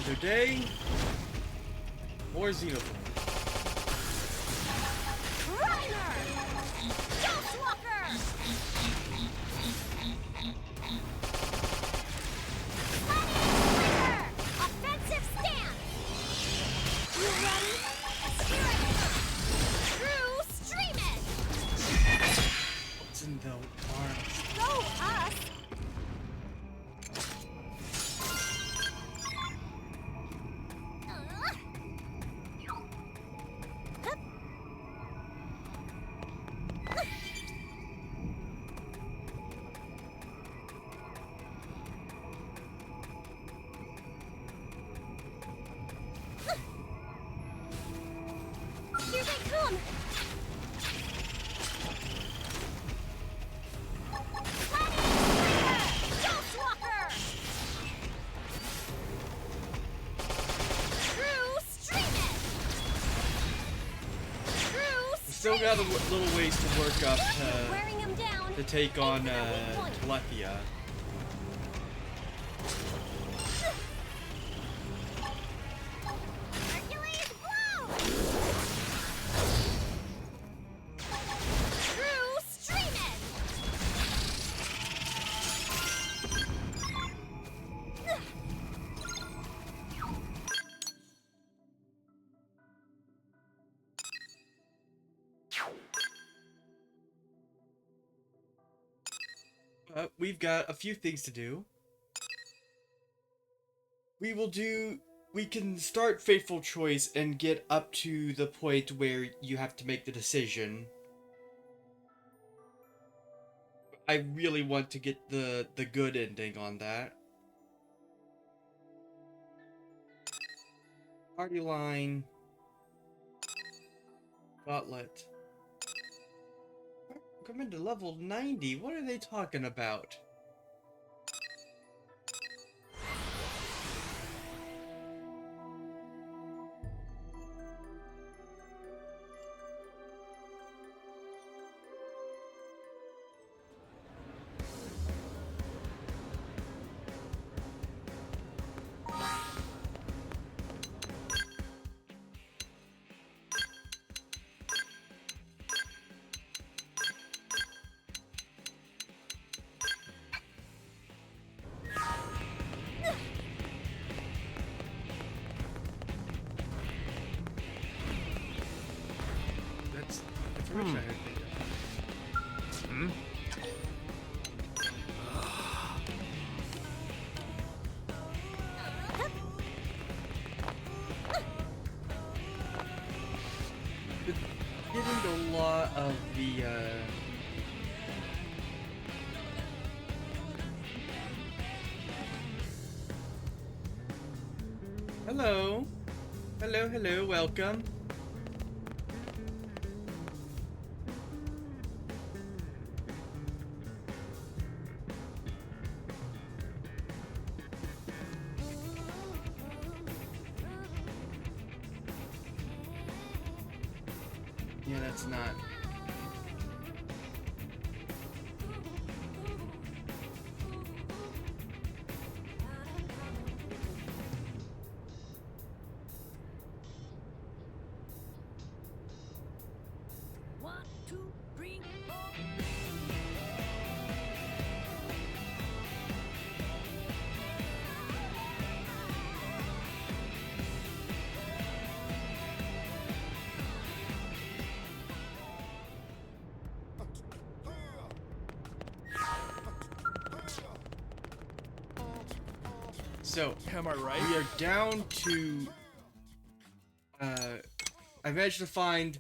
Another day. More xenophone. Reiner! Ghostwalker! Gladiator! Offensive stance! You ready? Here I come! True Streamin'! What's in the arms? Go us! Here they come! Gladiator! Ghostwalker! True Streamin'! True We still got a little ways to work up Wearing him down! to take on Infinite weak point. Telethia. Hercules blow! True Streamin'! We've got a few things to do. We can start Fateful Choice and get up to the point where you have to make the decision. I really want to get the good ending on that. Party line. Gauntlet. Coming to level 90. What are they talking about? That's information I heard. Getting a lot of the Hello. Hello, welcome. Yeah, that's not. One, two, three, four. So, Am I right? we are down to I managed to find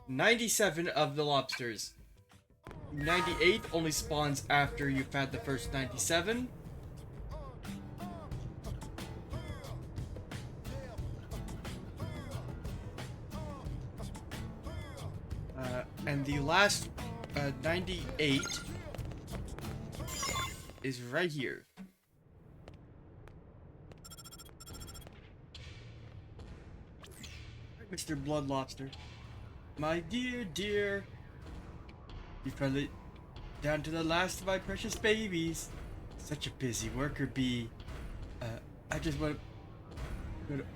97 of the lobsters. 98 only spawns after you've had the first 97. And the last 98 is right here. Mr. Blood Lobster. My dear. You've probably down to the last of my precious babies. Such a busy worker bee. I just want Good.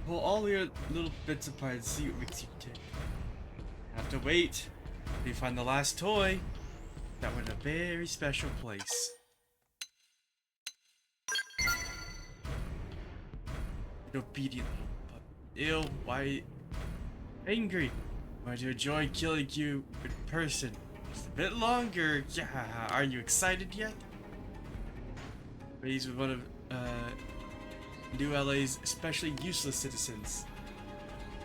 Pull all your little bits apart and see what makes you tick. Have to wait. Till you find the last toy. That went a very special place. An obedient little pup. Ill, why angry? Want to enjoy killing you in person. Just a bit longer. Yeah, are you excited yet? Raised with one of New LA's especially useless citizens.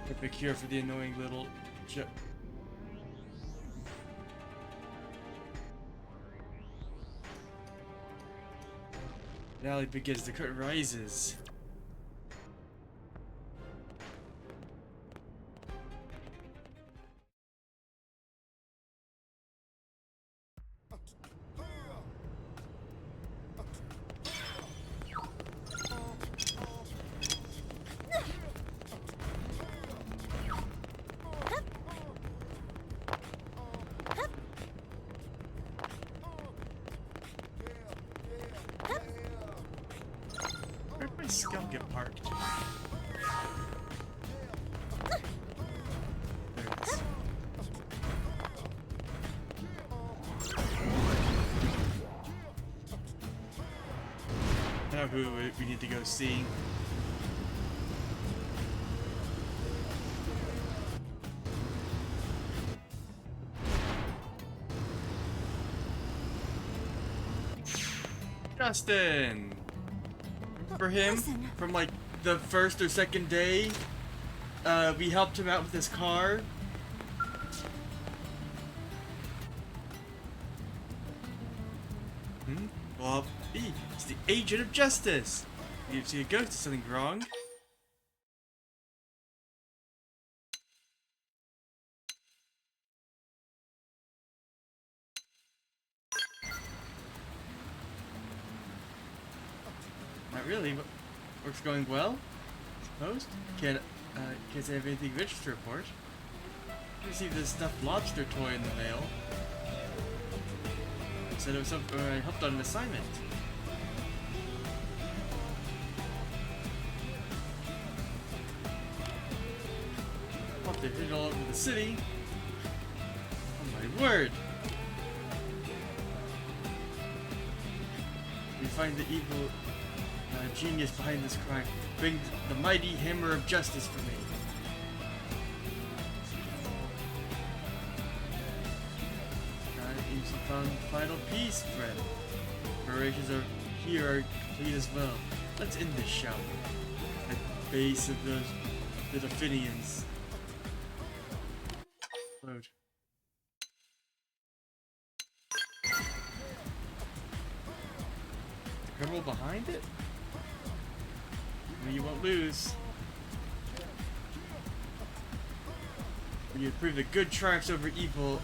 Perfect cure for the annoying little The alley begins, the curtain rises. Where'd my skull get parked? There it is. I know who we need to go see. Justin! Remember him? Listen. From like the first or second day? We helped him out with his car. Well, it's the agent of justice. If you see a ghost, is something wrong? Not really, but work's going well. Suppose? Can't say I have anything rich to report. I received this stuffed lobster toy in the mail. Said it was something I helped on an assignment. Hope they hid it all over the city. Oh my word! We find the evil genius behind this crime. Bring the mighty hammer of justice for me. Found the final piece, friend. Preparations are here are complete as well. Let's end this, shall we? At the base of those little Finians. Load. The criminal behind it? You won't lose. You prove that good triumphs over evil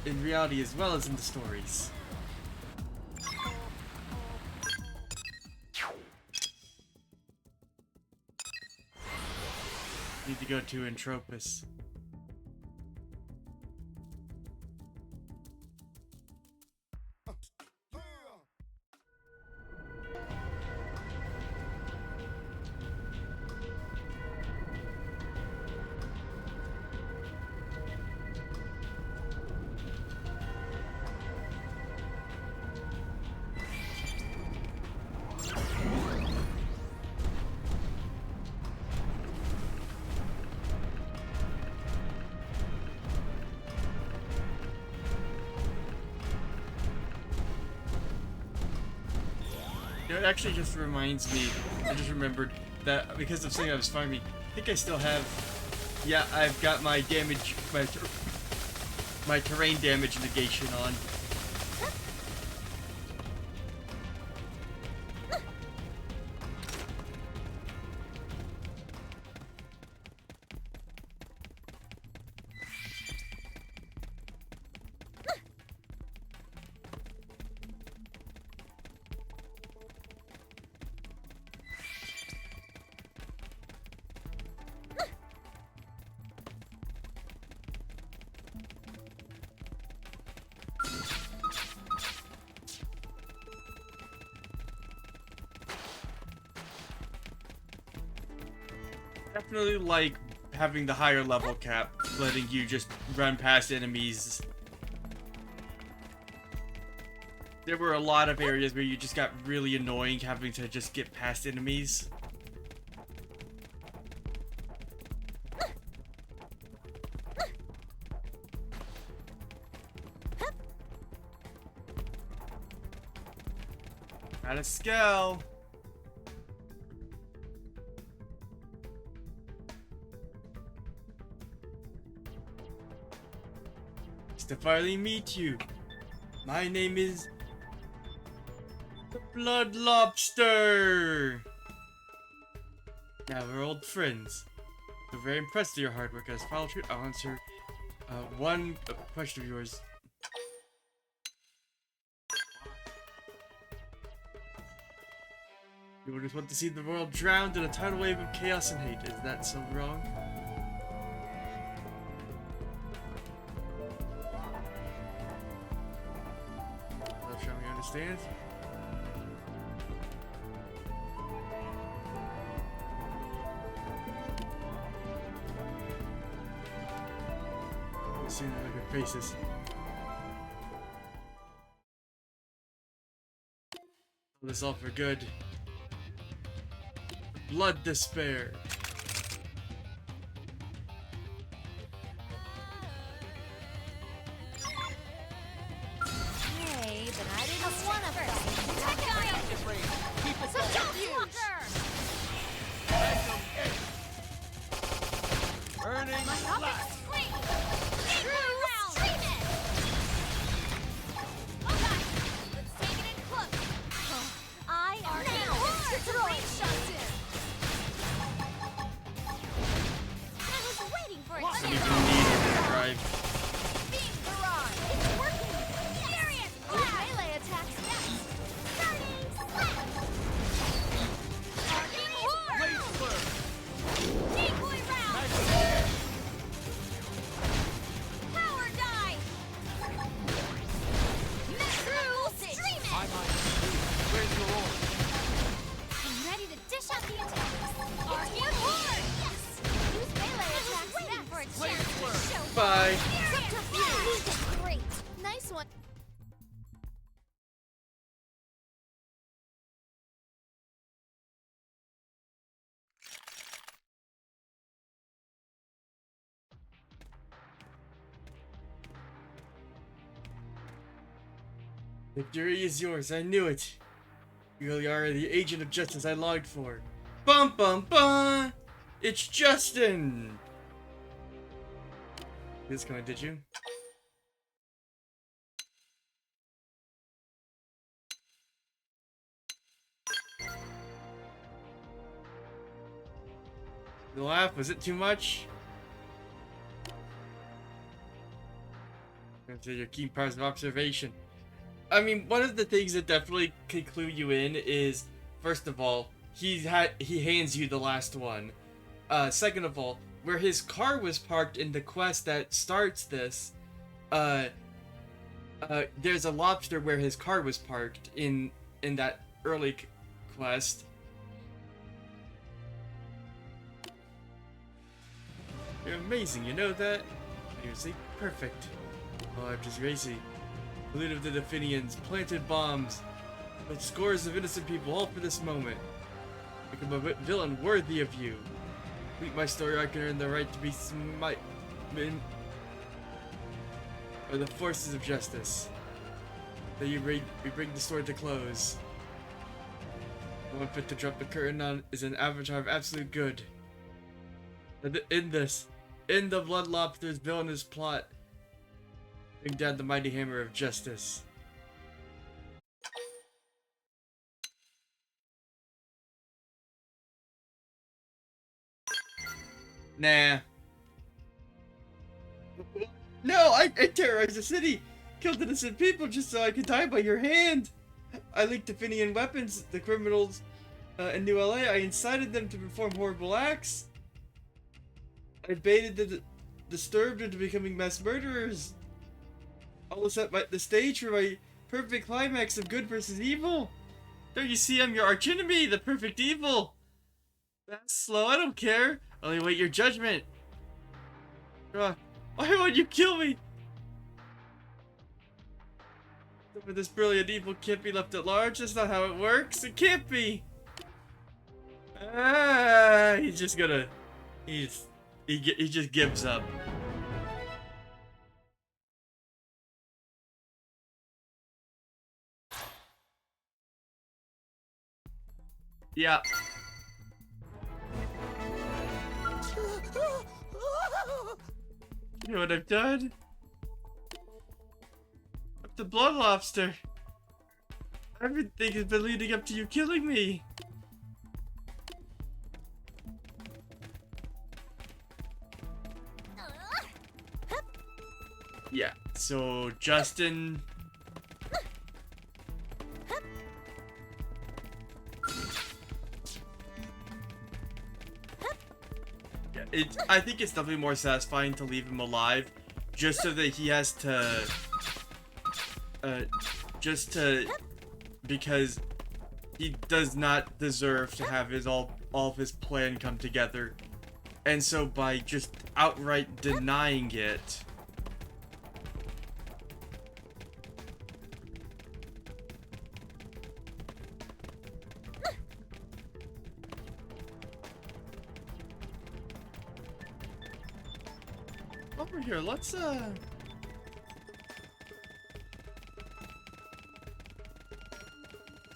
in reality as well as in the stories. Need to go to Entropus. You know, it actually just reminds me, I just remembered that because of something I was finding, I think I still have, yeah, I've got my damage, my terrain damage negation on. definitely like having the higher level cap, letting you just run past enemies. There were a lot of areas where you just got really annoying having to just get past enemies. Got a skill. To finally meet you. My name is the Blood Lobster. Now we're old friends. We're very impressed with your hard work. As final truth, I'll answer one question of yours. You just want to see the world drowned in a tidal wave of chaos and hate. Is that so wrong? Understand? See the look at faces. This all for good. Blood despair. Bye. Great. Nice one. Victory is yours, I knew it. You really are the agent of justice I longed for. Bum bum bum! It's Justin! This kind, did you? The laugh, was it too much? Into your keen powers of observation. I mean, one of the things that definitely could clue you in is, first of all, he hands you the last one. Second of all, where his car was parked in the quest that starts this, there's a lobster where his car was parked in that early quest. You're amazing, you know that? Seriously, perfect. Oh, I'm just crazy. The leader of the Definians planted bombs with scores of innocent people all for this moment. Become a villain worthy of you. Complete my story, I can earn the right to be smitten by the forces of justice. Then we bring the story to close. The one fit to drop the curtain on is an avatar of absolute good. In the Blood Lobster's villainous plot, bring down the mighty hammer of justice. Nah. No, I terrorized the city, killed innocent people just so I could die by your hand. I leaked Definian weapons, the criminals in New LA. I incited them to perform horrible acts. I baited the disturbed into becoming mass murderers. All set the stage for my perfect climax of good versus evil. Don't you see I'm your archenemy, the perfect evil? That's slow, I don't care. Only wait your judgment. Why won't you kill me? Some of this brilliant evil can't be left at large. That's not how it works. It can't be. He's just gonna. He just gives up. Yeah. You know what I've done? I'm the blood lobster. Everything has been leading up to you killing me. Yeah, so Justin. Yeah, I think it's definitely more satisfying to leave him alive, just so that he has to, because he does not deserve to have all of his plan come together, and so by just outright denying it. Over here, let's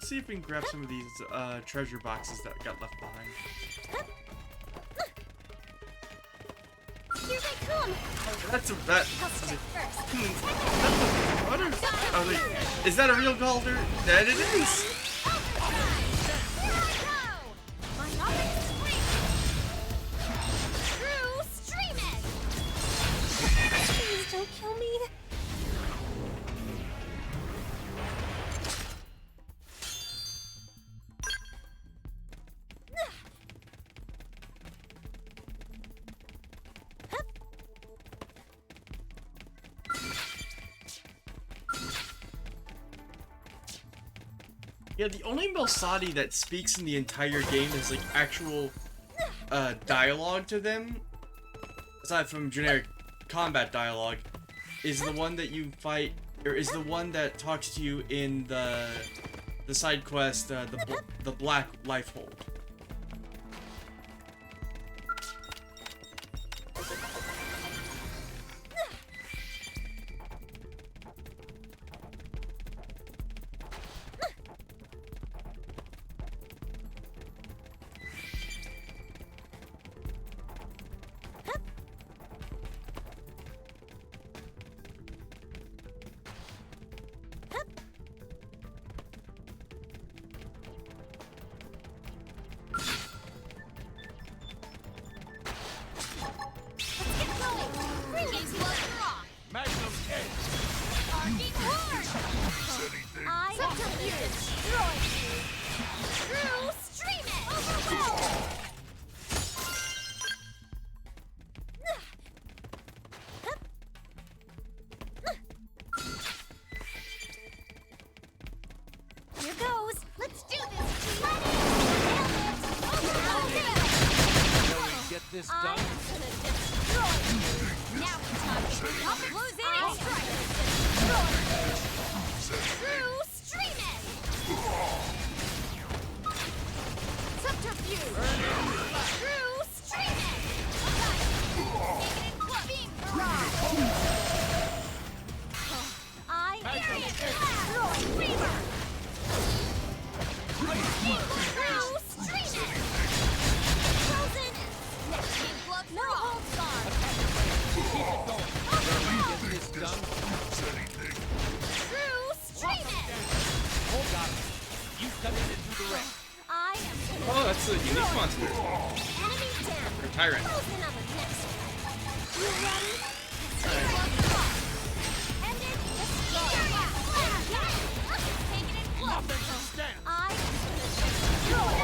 see if we can grab some of these treasure boxes that got left behind. Here they come. Is that a real Galder? That it is. Don't kill me. Yeah, the only Melsati that speaks in the entire game is like actual dialogue to them, aside from generic combat dialogue, is the one that you fight, or is the one that talks to you in the side quest, the Black Lifehold. Here goes. Let's do this. Get this done. Now we're talking. Up losing. True streaming. Subterfuge. True streaming. Beam barrage. I destroy Reaver. True streaming. Frozen. Next team blood. No holds barred. Get this done. True streaming. Oh God. You cut it into the wreck. I am Oh, that's a unique monster. enemy down. Or tyrant. Frozen on the next one. You ready? Ended. Taking it close. Stand. I am gonna destroy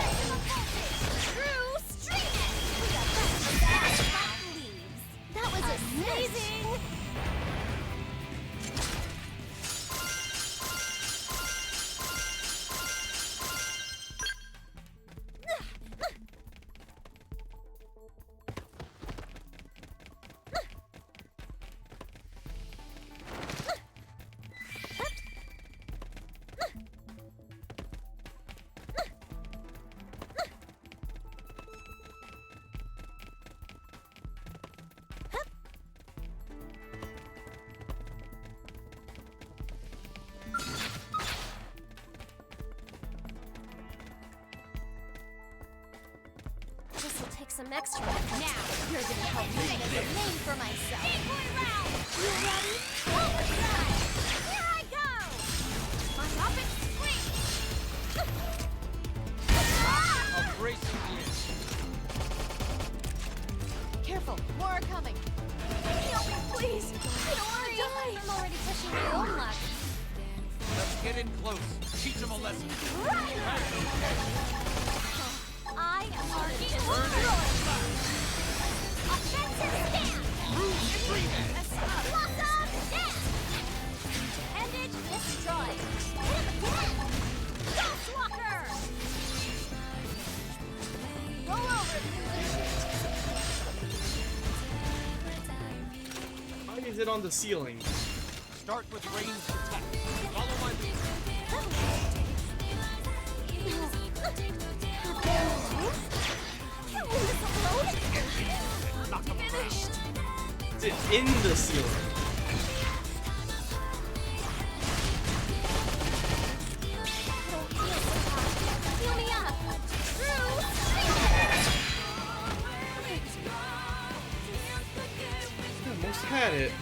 True streaming. We got that leaves. That was amazing. next round. Now, you're gonna help me make a name for myself. Big boy round! You ready? Overdrive! Here I go! I'm up and swing! A bracing glitch. Careful, more are coming. Help me, please! I don't want to die! I'm already pushing my own luck. Let's get in close. Teach them a lesson. Right! I am already Burn destroyed! Offensive stand! Blossom dance! Appendage destroyed! Hit him again! Ghost Walker! Roll over, Why is it on the ceiling? Start with ranged attack. Follow my lead. Not finished! Is it in the ceiling? Don't feel so hot. Heal me up! True! Almost had it.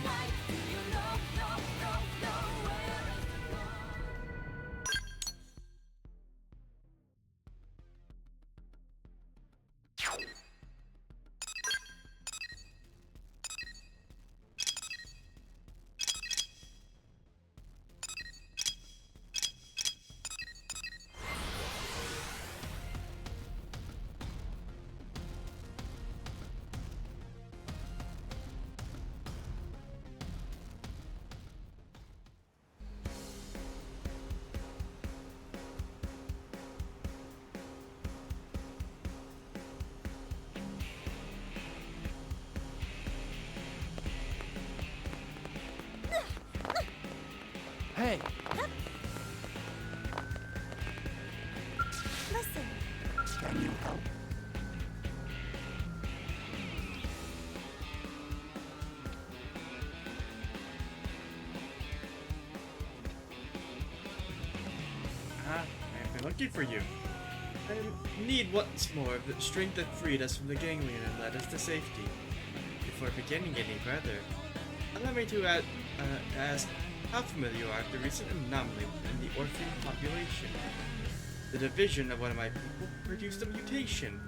Hey, Listen. can you help? I've been looking for you. I need once more of the strength that freed us from the ganglion and led us to safety. Before beginning any further, allow me to ask how familiar you are with the recent anomaly within the Orphean population. The division of one of my people produced a mutation.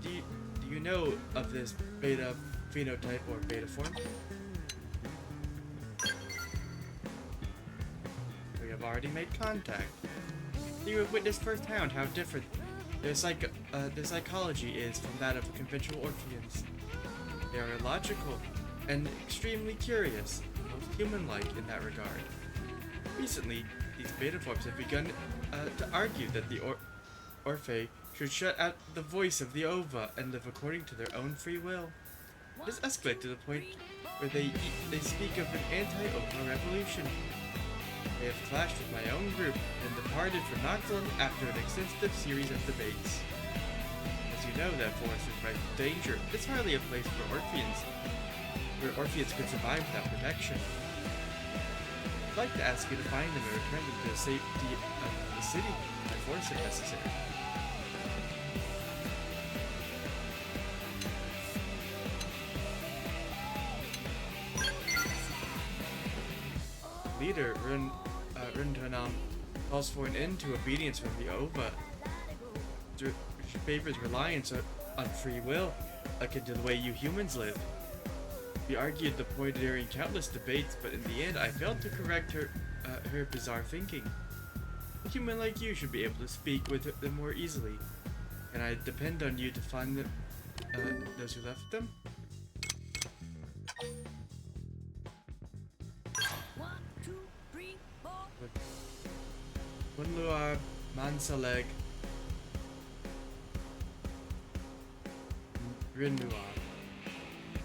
Do you know of this beta phenotype or beta form? We have already made contact. You have witnessed firsthand how different their psychology is from that of conventional Orpheans. They are illogical and extremely curious, most human-like in that regard. Recently, these beta forms have begun to argue that the Orphe should shut out the voice of the Ova and live according to their own free will. This escalated to the point where they speak of an anti-Ova revolution. They have clashed with my own group and departed for Noxlon after an extensive series of debates. As you know, that forest is rife with danger. It's hardly a place for Orpheans, where Orpheans could survive without protection. I'd like to ask you to find them and return them to the safety of the city by force if necessary. Leader Rintanam calls for an end to obedience from the Ova, which favors reliance on free will, akin to the way you humans live. We argued the point during countless debates, but in the end I failed to correct her bizarre thinking. A human like you should be able to speak with them more easily, and I depend on you to find them, those who left them. Wunluar, Mansaleg, Rinnuar.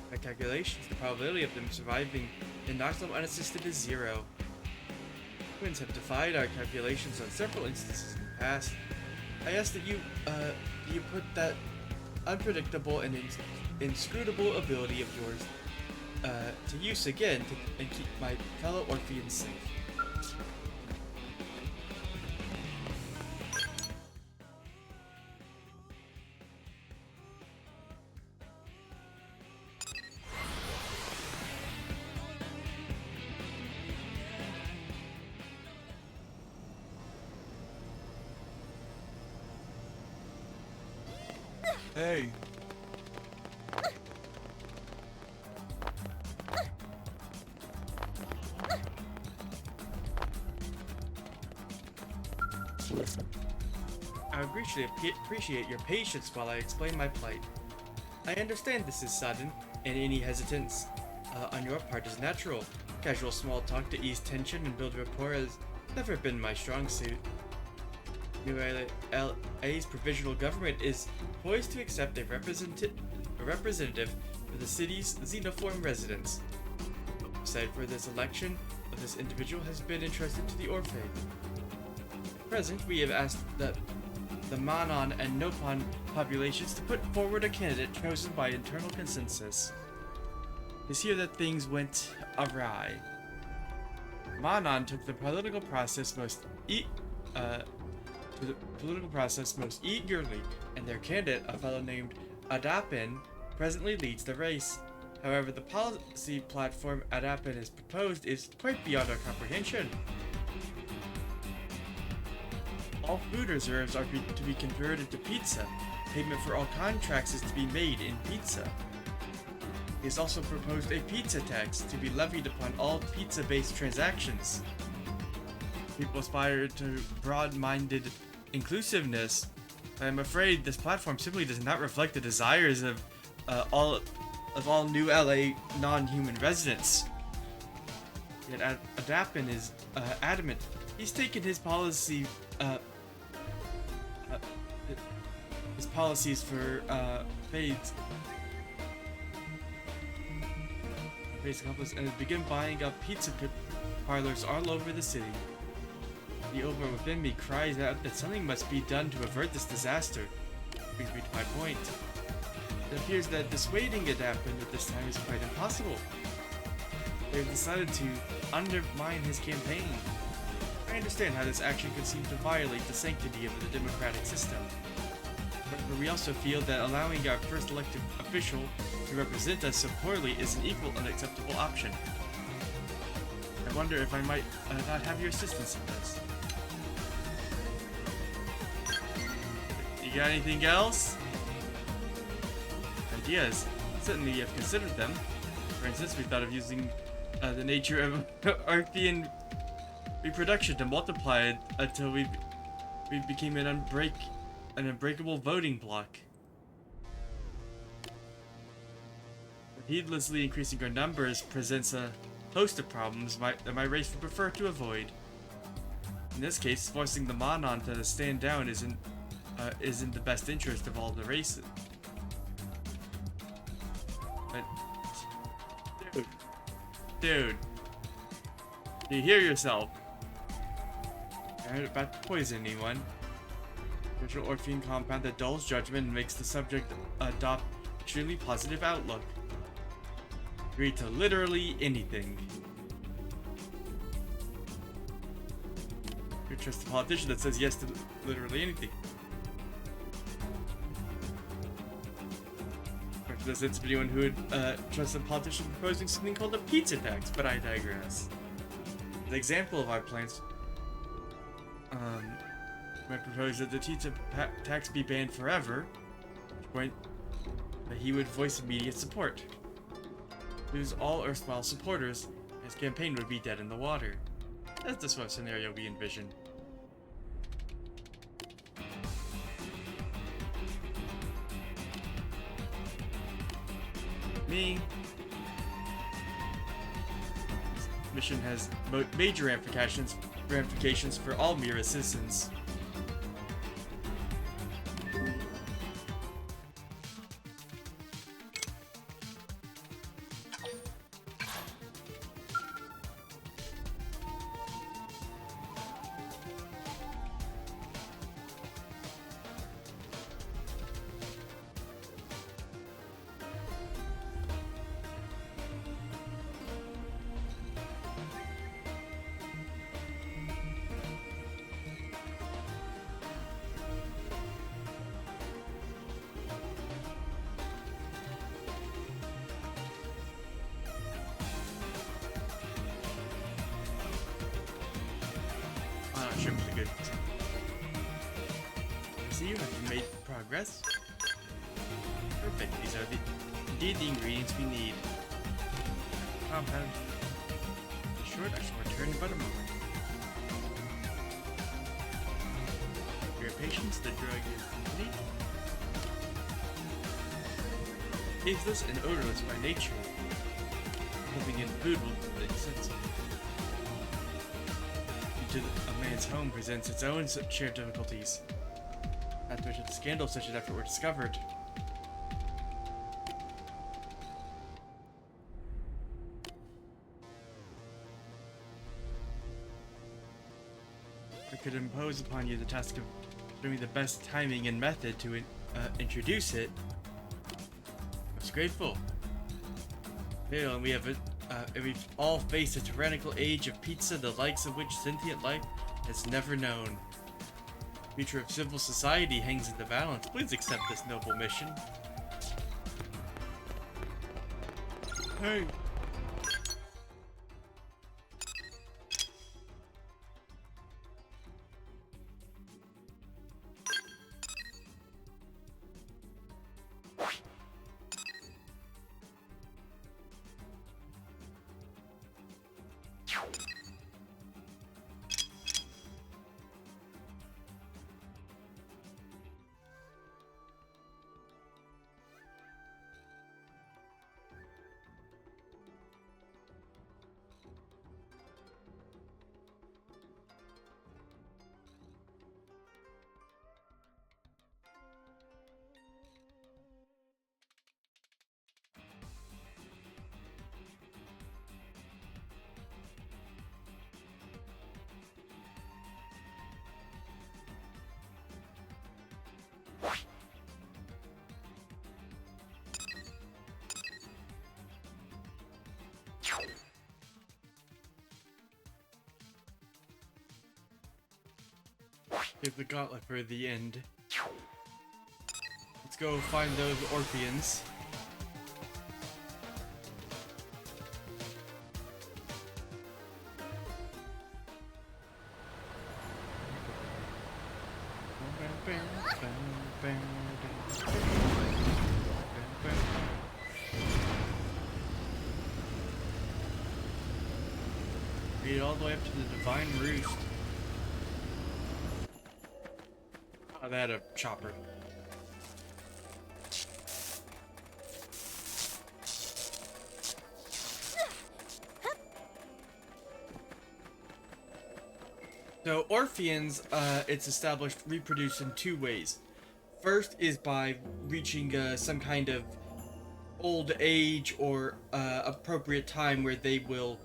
By calculations, the probability of them surviving in Noxlon unassisted is 0. Twins have defied our calculations on several instances in the past. I ask that you put that unpredictable and inscrutable ability of yours to use again and keep my fellow Orpheans safe. Hey. I would greatly appreciate your patience while I explain my plight. I understand this is sudden, and any hesitance on your part is natural. Casual small talk to ease tension and build rapport has never been my strong suit. New LA's provisional government is poised to accept a representative for the city's xenoform residents. Aside for this election, this individual has been entrusted to the Orphe. At present, we have asked the Manon and Nopon populations to put forward a candidate chosen by internal consensus. It's here that things went awry. Manon took the political process most eagerly, and their candidate, a fellow named Adapin, presently leads the race. However, the policy platform Adapin has proposed is quite beyond our comprehension. All food reserves are to be converted to pizza. Payment for all contracts is to be made in pizza. He has also proposed a pizza tax to be levied upon all pizza-based transactions. People aspire to broad-minded inclusiveness, but I'm afraid this platform simply does not reflect the desires of all new LA non-human residents. Yet Adapin is adamant. He's taken his policies for fades and has begun buying up pizza parlors all over the city. The over within me cries out that something must be done to avert this disaster. Brings me to my point. It appears that dissuading Adapin at this time is quite impossible. They've decided to undermine his campaign. I understand how this action could seem to violate the sanctity of the democratic system. But we also feel that allowing our first elected official to represent us so poorly is an equal unacceptable option. I wonder if I might not have your assistance in this. You got anything else? Ideas. Certainly you have considered them. For instance, we thought of using the nature of Archean reproduction to multiply it until we became an unbreakable voting bloc. But heedlessly increasing our numbers presents a host of problems that my race would prefer to avoid. In this case, forcing the Manon to stand down is in the best interest of all the races. But, dude, you hear yourself? I heard about to poison anyone. Virtual Orphean compound that dulls judgment and makes the subject adopt extremely positive outlook. Agree to literally anything. You trust a politician that says yes to literally anything. There's anyone who would trust a politician proposing something called a pizza tax, but I digress. An example of our plans might propose that the pizza tax be banned forever, which point that he would voice immediate support. Lose all erstwhile supporters, his campaign would be dead in the water. That's the sort of scenario we envision. Me. This mission has major ramifications for all Mira citizens. Should be good. See, you have made progress. Perfect. These are indeed the ingredients we need. Compound. In short, I shall return but a moment. For your patience, the drug is complete. Tasteless and odorless by nature. Living in food will make sense. Each of a man's home presents its own share of difficulties. Not to mention the scandal such an effort were discovered. I could impose upon you the task of showing the best timing and method to introduce it. I was grateful. And we've all faced a tyrannical age of pizza, the likes of which sentient life has never known. The future of civil society hangs in the balance. Please accept this noble mission. Hey. Give the gauntlet for the end. Let's go find those Orpheans. Read all the way up to the Divine Roost. Oh, they had a chopper. So Orpheans, it's established, reproduce in two ways. First is by reaching some kind of old age or appropriate time where they will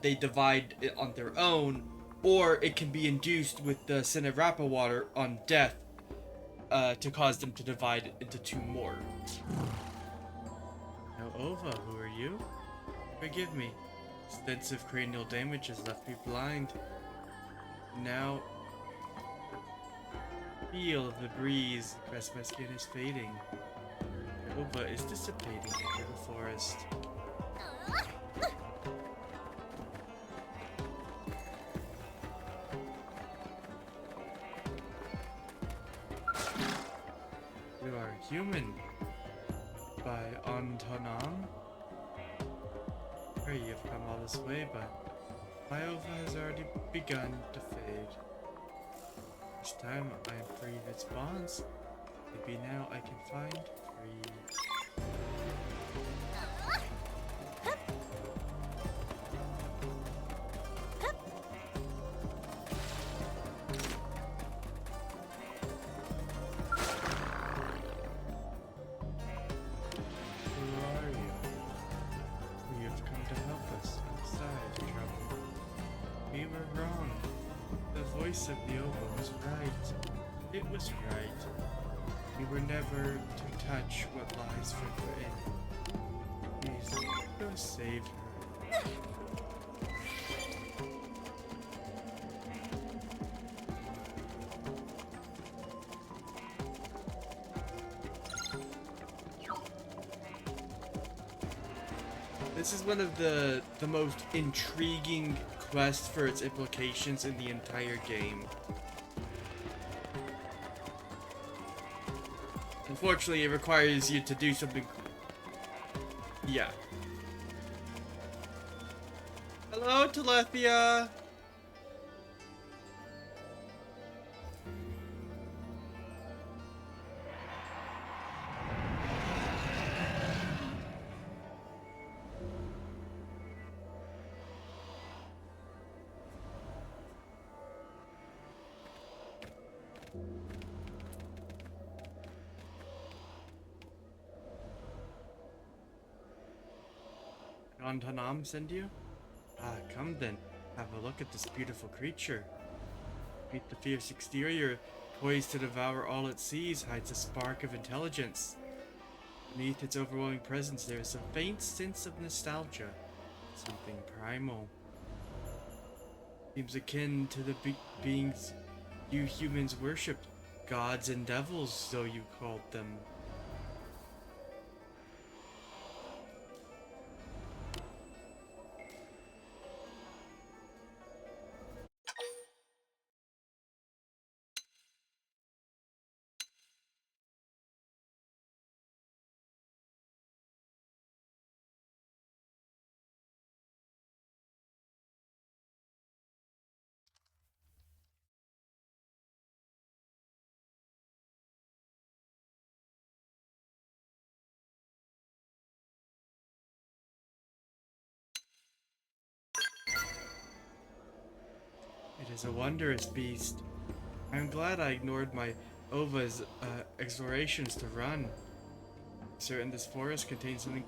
they divide it on their own, or it can be induced with the Cinerapa water on death to cause them to divide into two more. Now, Ova, who are you? Forgive me. Extensive cranial damage has left me blind. Now, feel the breeze across my skin is fading. Ova is dissipating into the forest. You are human by Antonam. Pray you've come all this way, but my Ova has already begun to fade. This time I am free of its bonds. Maybe now I can find free. Who are you? We have come to help us outside trouble. We were wrong. The voice of the Ova was right. It was right. We were never to touch what lies further in. Please, go save her. This is one of the most intriguing quests for its implications in the entire game. Unfortunately, it requires you to do something. Yeah. Hello, Telethia. Antanam send you? Ah, come then. Have a look at this beautiful creature. Meet the fierce exterior, poised to devour all it sees, hides a spark of intelligence. Beneath its overwhelming presence, there is a faint sense of nostalgia. Something primal. Seems akin to the beings you humans worshipped. Gods and devils, so you called them. It is a wondrous beast. I am glad I ignored my Ova's explorations to run. Certain this forest contains something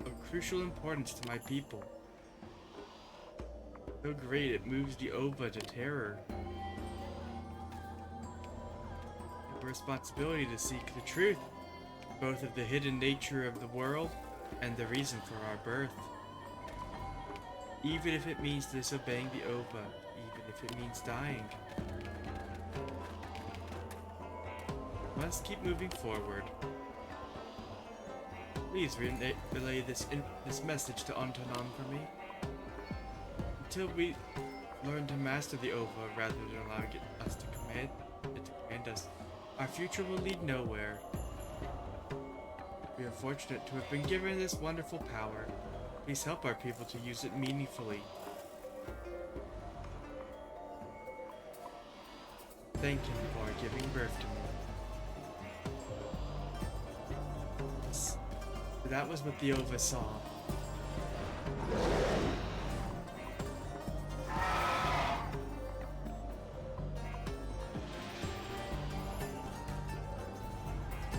of crucial importance to my people. So great it moves the Ova to terror. I have a responsibility to seek the truth, both of the hidden nature of the world and the reason for our birth. Even if it means disobeying the Ova, even if it means dying. Must keep moving forward. Please relay this message to Antanam for me. Until we learn to master the Ova rather than allowing it to command us, our future will lead nowhere. We are fortunate to have been given this wonderful power. Please help our people to use it meaningfully. Thank him for giving birth to me. That was what the Ova saw.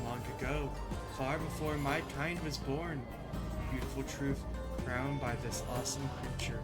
Long ago, far before my kind was born, beautiful truth crowned by this awesome creature.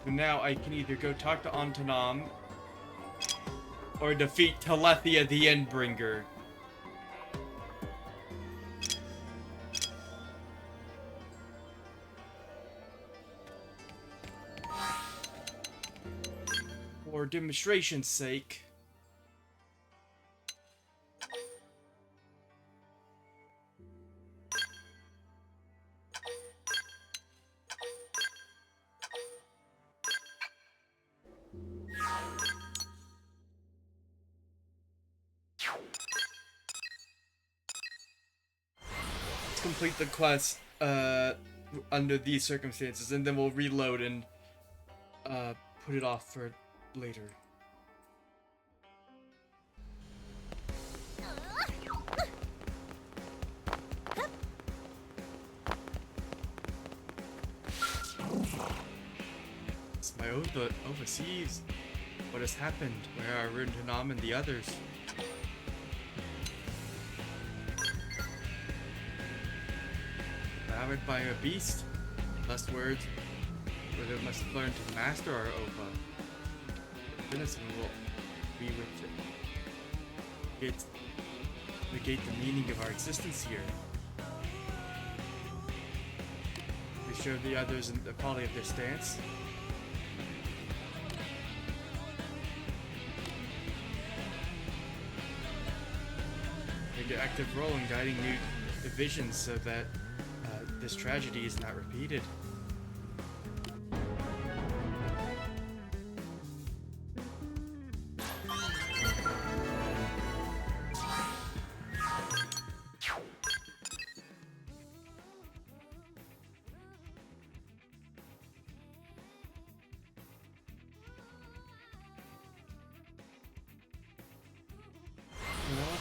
Now I can either go talk to Antanam or defeat Telethia the Endbringer. For demonstration's sake. Complete the quest under these circumstances, and then we'll reload and put it off for later. It's my overseas. What has happened? Where are Runtanam and the others? Devoured by a beast? Less words, but it must learn to master our Ova. Venison will be with it. Negate the meaning of our existence here. show the others the quality of their stance. Take an active role in guiding new divisions so that this tragedy is not repeated.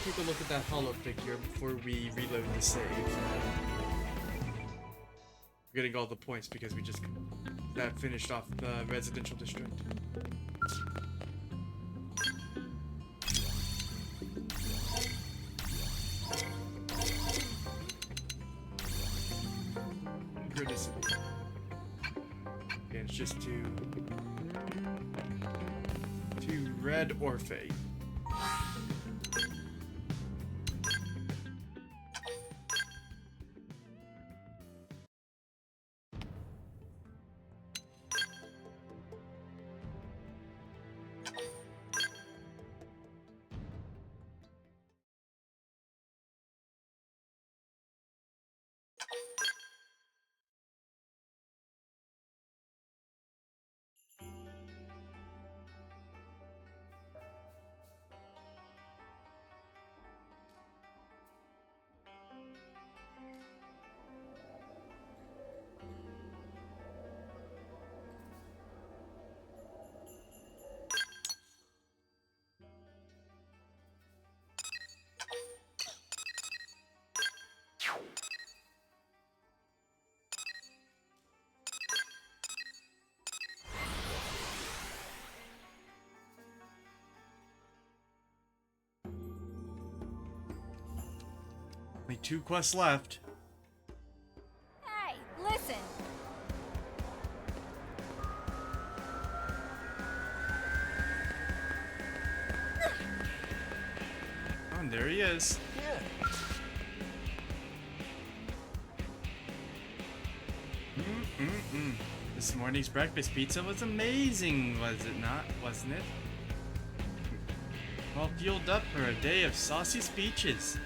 Take a look at that hollow figure before we reload the save. We're getting all the points because we just finished off the residential district. Courtesy. And it's just two red Orphe. Only 2 quests left. Hey, listen. Oh, and there he is. This morning's breakfast pizza was amazing, was it not? Wasn't it? All fueled up for a day of saucy speeches.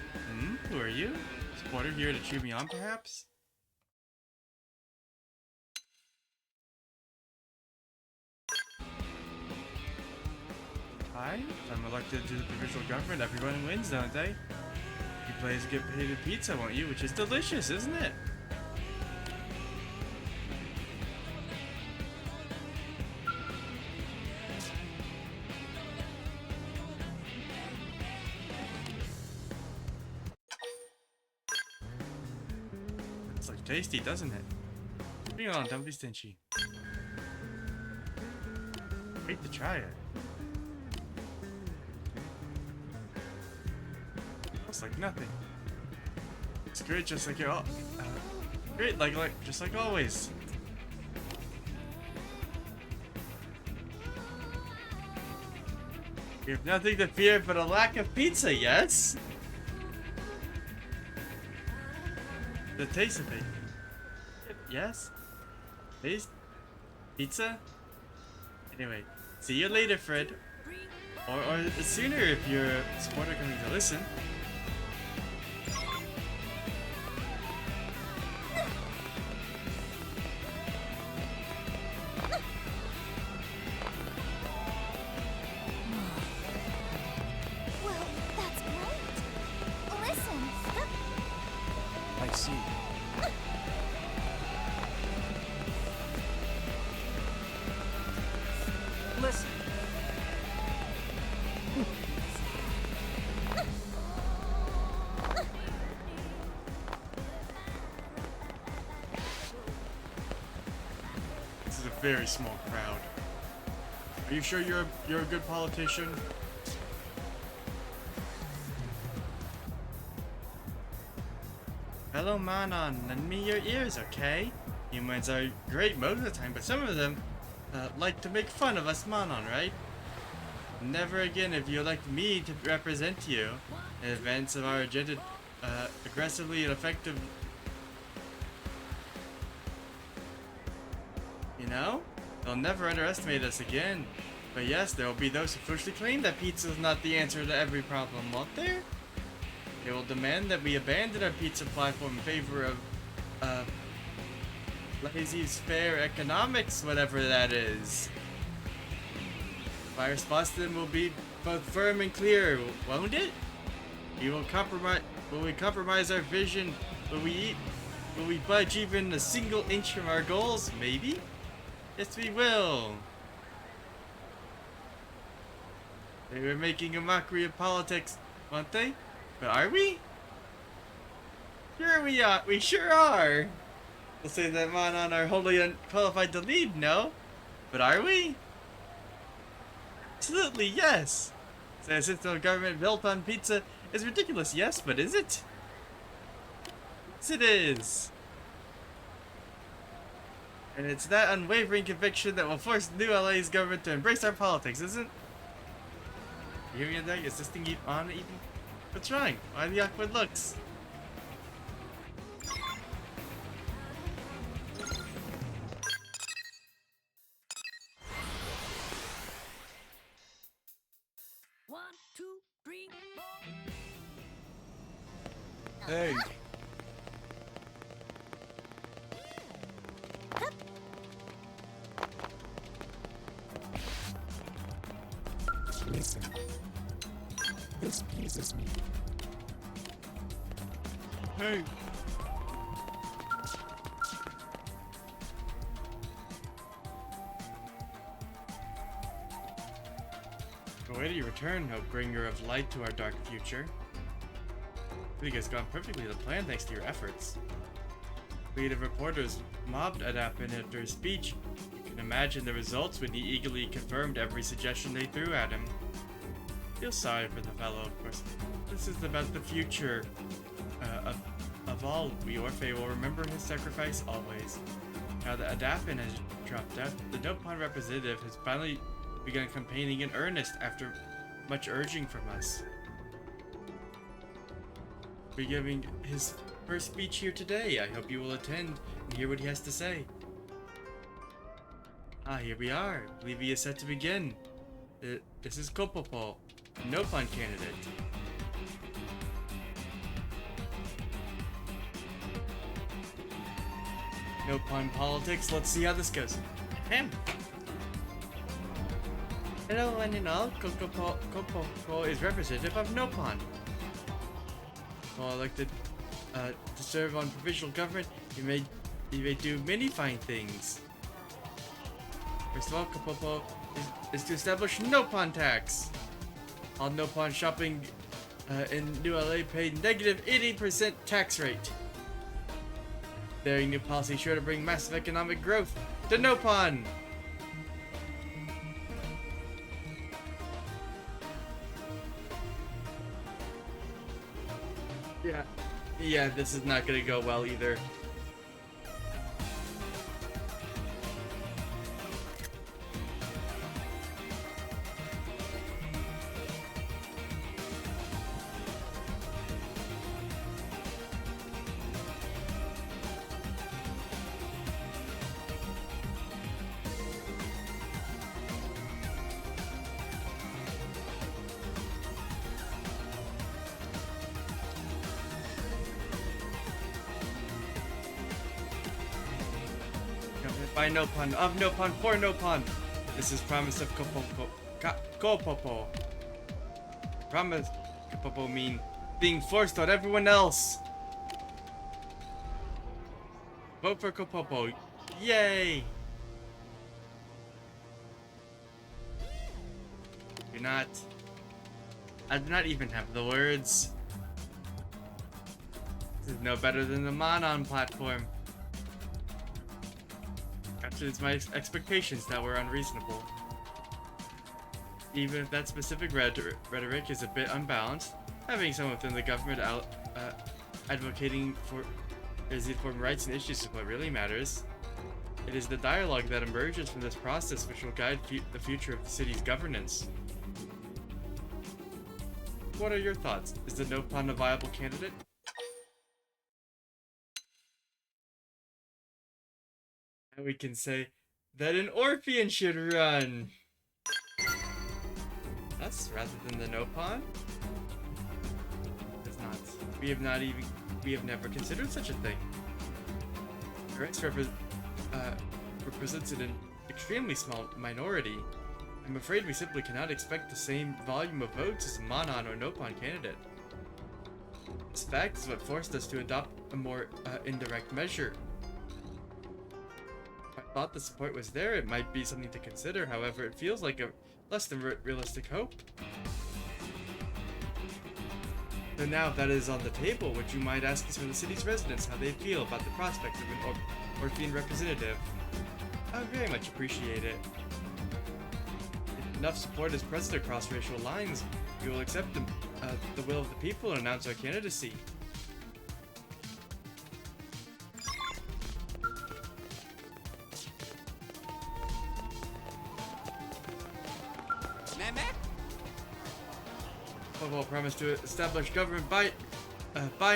Who are you? Supporter here to cheer me on, perhaps? Hi, if I'm elected to the provincial government, everyone wins, don't they? You players get paid in pizza, won't you? Which is delicious, isn't it? It's like tasty, doesn't it? Bring it on, don't be stingy. Wait to try it. It's like nothing. It's great, just like great, just like always. You have nothing to fear but a lack of pizza, yes? The taste of it. Yes? Taste? Pizza? Anyway, see you later, Fred. Or sooner if you're a supporter coming to listen. Well, that's great. Listen. I see. Listen. This is a very small crowd. Are you sure you're a good politician? Hello, Manon. Lend me your ears, okay? Humans are great most of the time, but some of them like to make fun of us Manon, right? Never again if you elect me to represent you in advance of our agenda aggressively and effective. No? They'll never underestimate us again. But yes, there will be those who foolishly claim that pizza is not the answer to every problem, won't there? They will demand that we abandon our pizza platform in favor of, laissez-faire economics, whatever that is. My response to them will be both firm and clear, won't it? Will we compromise our vision? Will we budge even a single inch from our goals? Maybe? Yes, we will. They were making a mockery of politics, weren't they? But are we? Sure we are. We sure are. We'll say that Manon are wholly unqualified to lead, no? But are we? Absolutely, yes. So a system of government built on pizza is ridiculous, yes, but is it? Yes, it is. And it's that unwavering conviction that will force New LA's government to embrace our politics, isn't it? You hear me, that? Is this thing on even? What's wrong? Why the awkward looks? One, two, three, four. Hey. Listen. This pleases me. Hey. Await your return, O bringer of light to our dark future. Everything has gone perfectly to plan thanks to your efforts. Creative reporters mobbed Adapin after his speech. You can imagine the results when he eagerly confirmed every suggestion they threw at him. Feel sorry for the fellow, of course. This is about the future of all. We Orphe will remember his sacrifice always. Now that Adapin has dropped out, the Nopon representative has finally begun campaigning in earnest after much urging from us. We're giving his first speech here today. I hope you will attend and hear what he has to say. Ah, here we are. I believe he is set to begin. This is Kopopo, Nopon candidate. Nopon politics. Let's see how this goes. Ahem. Hello, one and all. Kopopo is representative of Nopon. While elected to serve on provincial government, you may do many fine things. First of all, Kopopo is to establish Nopon tax. All Nopon shopping in New LA pay negative 80% tax rate. Their new policy is sure to bring massive economic growth to Nopon. Yeah, this is not gonna go well either. By Nopon, of Nopon, for Nopon. This is promise of Kopopo. Promise Kopopo mean being forced on everyone else. Vote for Kopopo. Yay! I do not even have the words. This is no better than the Manon platform. It's my expectations that were unreasonable. Even if that specific rhetoric is a bit unbalanced, having someone within the government advocating for rights and issues is what really matters. It is the dialogue that emerges from this process which will guide the future of the city's governance. What are your thoughts? Is the Nopon a viable candidate? And we can say, that an Orphean should run. That's rather than the Nopon. It's not. We have never considered such a thing. The race represents an extremely small minority. I'm afraid we simply cannot expect the same volume of votes as a Monon or Nopon candidate. This fact is what forced us to adopt a more indirect measure. If I thought the support was there, it might be something to consider. However, it feels like a less than realistic hope. So now that is on the table, would you mind asking some of the city's residents how they feel about the prospect of an Orphean representative? I would very much appreciate it. If enough support is present across racial lines, we will accept the will of the people and announce our candidacy. Popo promised to establish government by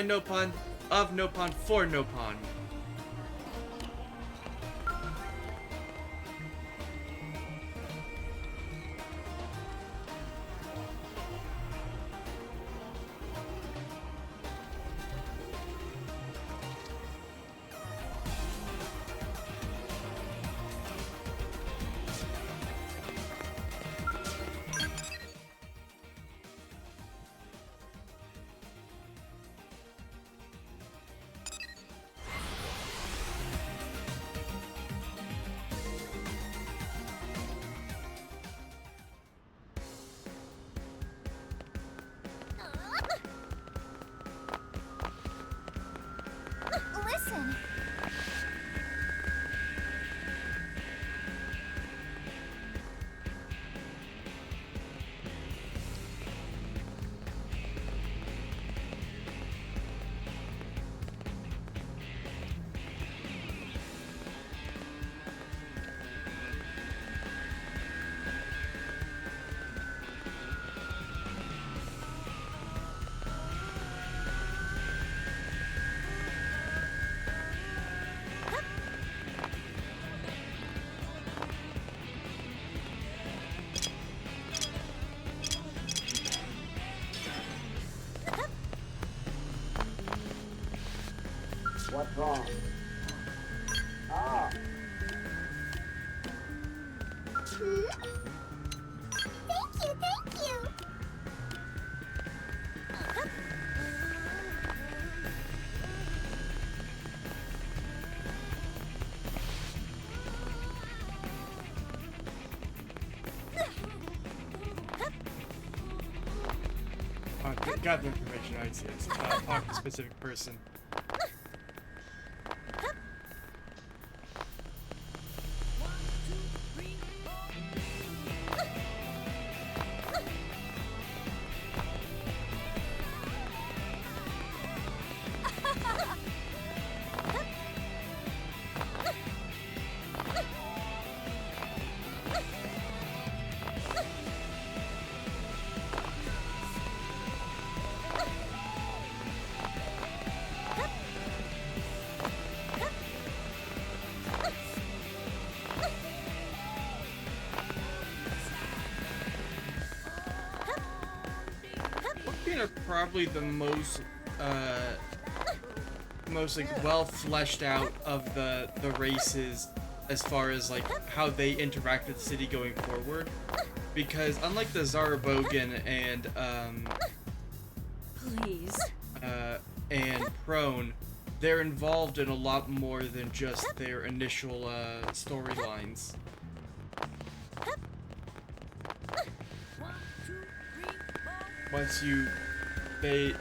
Nopon, of Nopon, for Nopon. Listen. What's wrong? Ah! Thank you. Got the information. I see. It's talk to a specific person. Are probably the most like well fleshed out of the races as far as like how they interact with the city going forward, because unlike the Zarabogan and Prone, they're involved in a lot more than just their initial storylines. Once they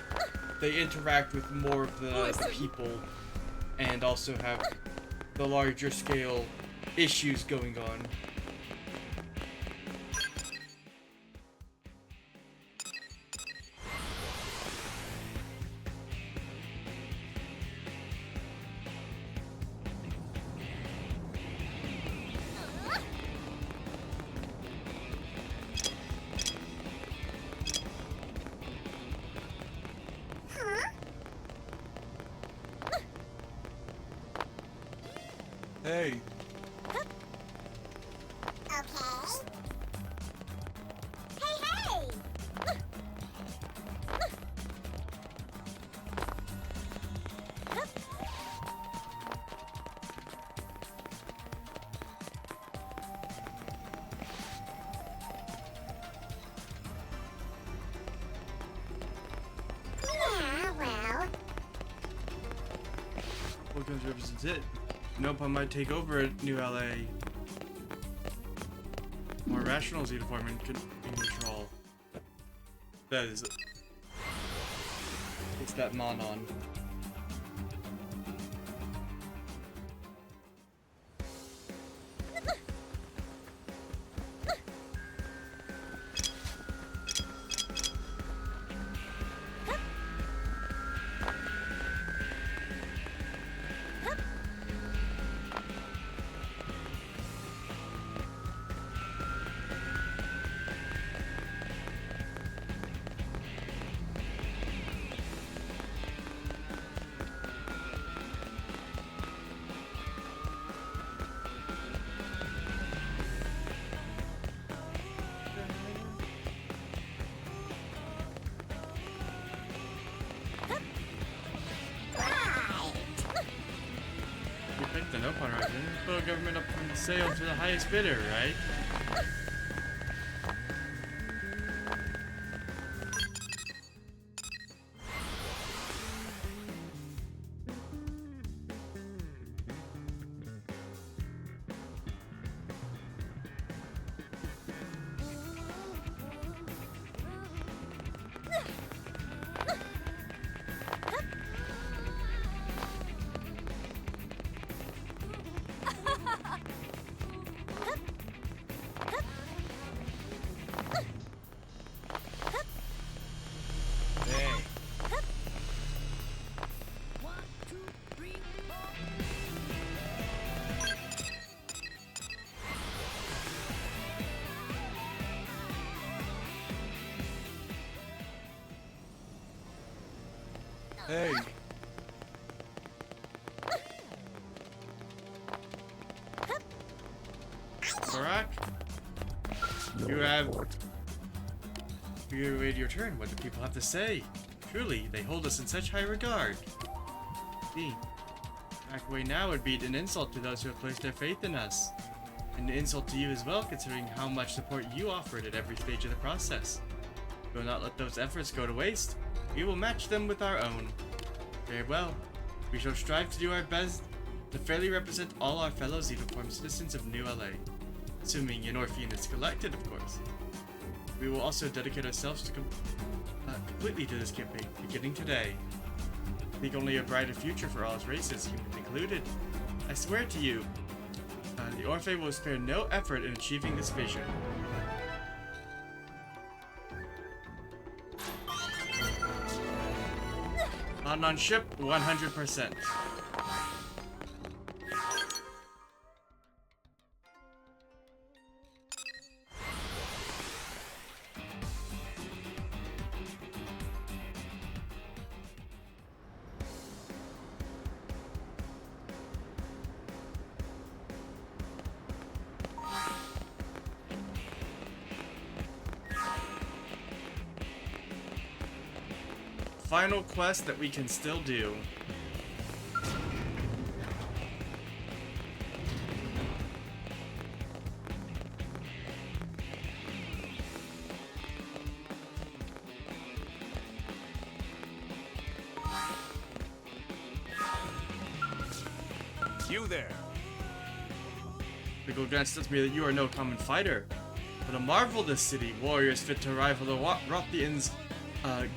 interact with more of the people, and also have the larger scale issues going on. Hey. becomes represents it. Nopon might take over at New LA. More rational Xenoform in control. That is... It's that Monon. The Nopon right then. Put the government up for sale to the highest bidder, right? Hey. Hey. Barak? You await your turn. What do people have to say? Truly, they hold us in such high regard. See, back away now would be an insult to those who have placed their faith in us. And an insult to you as well, considering how much support you offered at every stage of the process. We will not let those efforts go to waste. We will match them with our own. Very well. We shall strive to do our best to fairly represent all our fellow Xenoform citizens of New LA. Assuming Enorphian is collected, of course. We will also dedicate ourselves to completely to this campaign, beginning today. I think only a brighter future for all its races, humans included. I swear to you, the Orphe will spare no effort in achieving this vision. On ship, 100%. Final quest that we can still do. You there. The glance tells me that you are no common fighter, but a marvel this city. Warriors fit to rival the Rothians'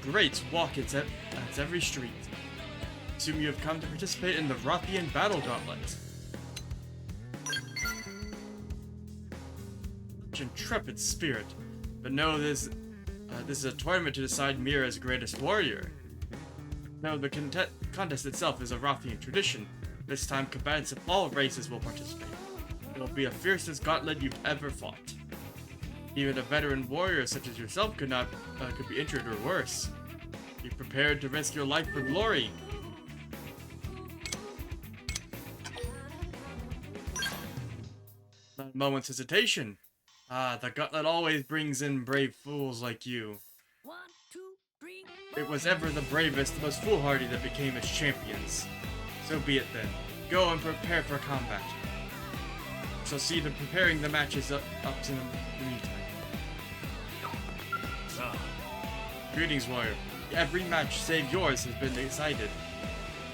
greats walk its every street. Assume you have come to participate in the Rothian Battle Gauntlet. Such intrepid spirit. But no, this is a tournament to decide Mira's greatest warrior. No, the contest itself is a Rothian tradition. This time, combatants of all races will participate. It will be the fiercest gauntlet you've ever fought. Even a veteran warrior such as yourself could be injured or worse. Be prepared to risk your life for glory. Not a moment's hesitation. The gauntlet always brings in brave fools like you. 1, 2, 3. It was ever the bravest, the most foolhardy that became its champions. So be it then. Go and prepare for combat. Shall see them preparing the matches up to the meantime. Greetings, warrior. Every match save yours has been decided.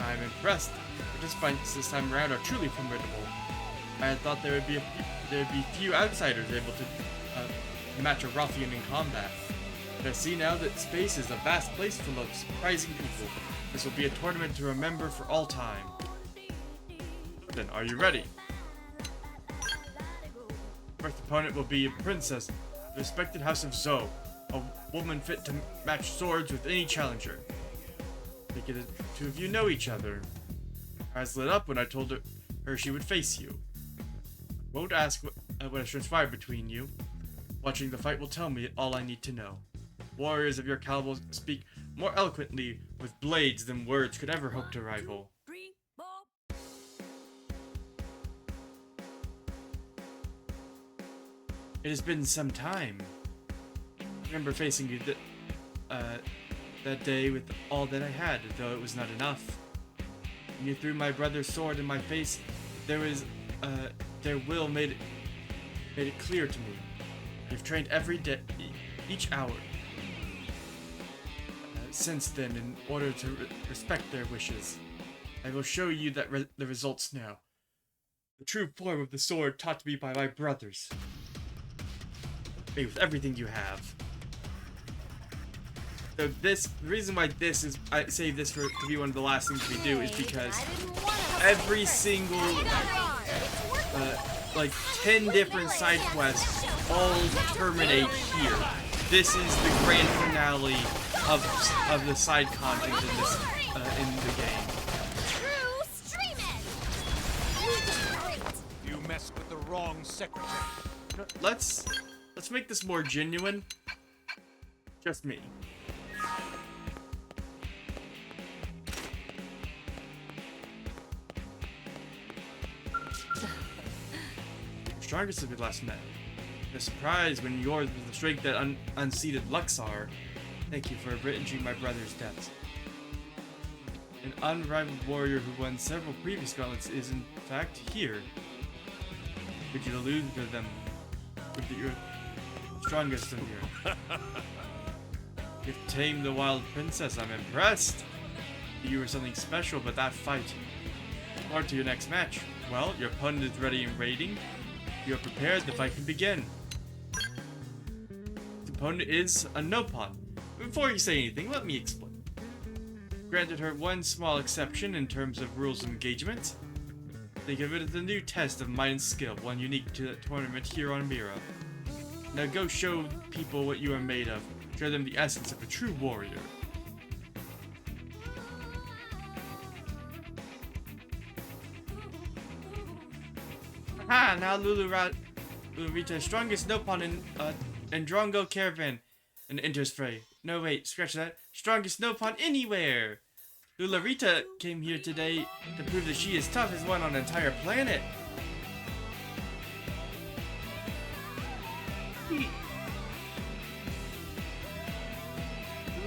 I am impressed. fist fights this time around are truly formidable. I had thought there would be few outsiders able to match a ruffian in combat. But I see now that space is a vast place full of surprising people. This will be a tournament to remember for all time. Then, are you ready? First opponent will be a princess, the respected House of Zoe, a woman fit to match swords with any challenger. Think the two of you know each other. Her eyes lit up when I told her she would face you. I won't ask what has transpired between you. Watching the fight will tell me all I need to know. Warriors of your caliber speak more eloquently with blades than words could ever hope to rival. 3, 4. It has been some time. I remember facing you that day with all that I had, though it was not enough. When you threw my brother's sword in my face, their will made it clear to me. You've trained every day, each hour. Since then, in order to respect their wishes, I will show you that the results now. The true form of the sword taught to me by my brothers. With everything you have. So the reason why I save this to be one of the last things we do is because every single, like 10 different side quests all terminate here. This is the grand finale of the side content in this in the game. True streaming. You messed with the wrong secretary. Let's make this more genuine. Just me. Strongest of we last met. A surprise when yours was the strength that unseated Luxar. Thank you for avenging my brother's deaths. An unrivaled warrior who won several previous gauntlets is in fact here. Could you allude to them with your strongest of your? You've tamed the wild princess. I'm impressed. You were something special, but that fight. Forward to your next match. Well, your opponent is ready and waiting. You are prepared. The fight can begin. The opponent is a Nopon. Before you say anything, let me explain. Granted her one small exception in terms of rules of engagement. Think of it as a new test of might and skill, one unique to the tournament here on Mira. Now go show people what you are made of. Show them the essence of a true warrior. Aha! Now Lulurita, strongest Nopon in Drongo Caravan, and enters fray. No wait, scratch that. Strongest Nopon anywhere! Lulurita came here today to prove that she is tough as one on an entire planet.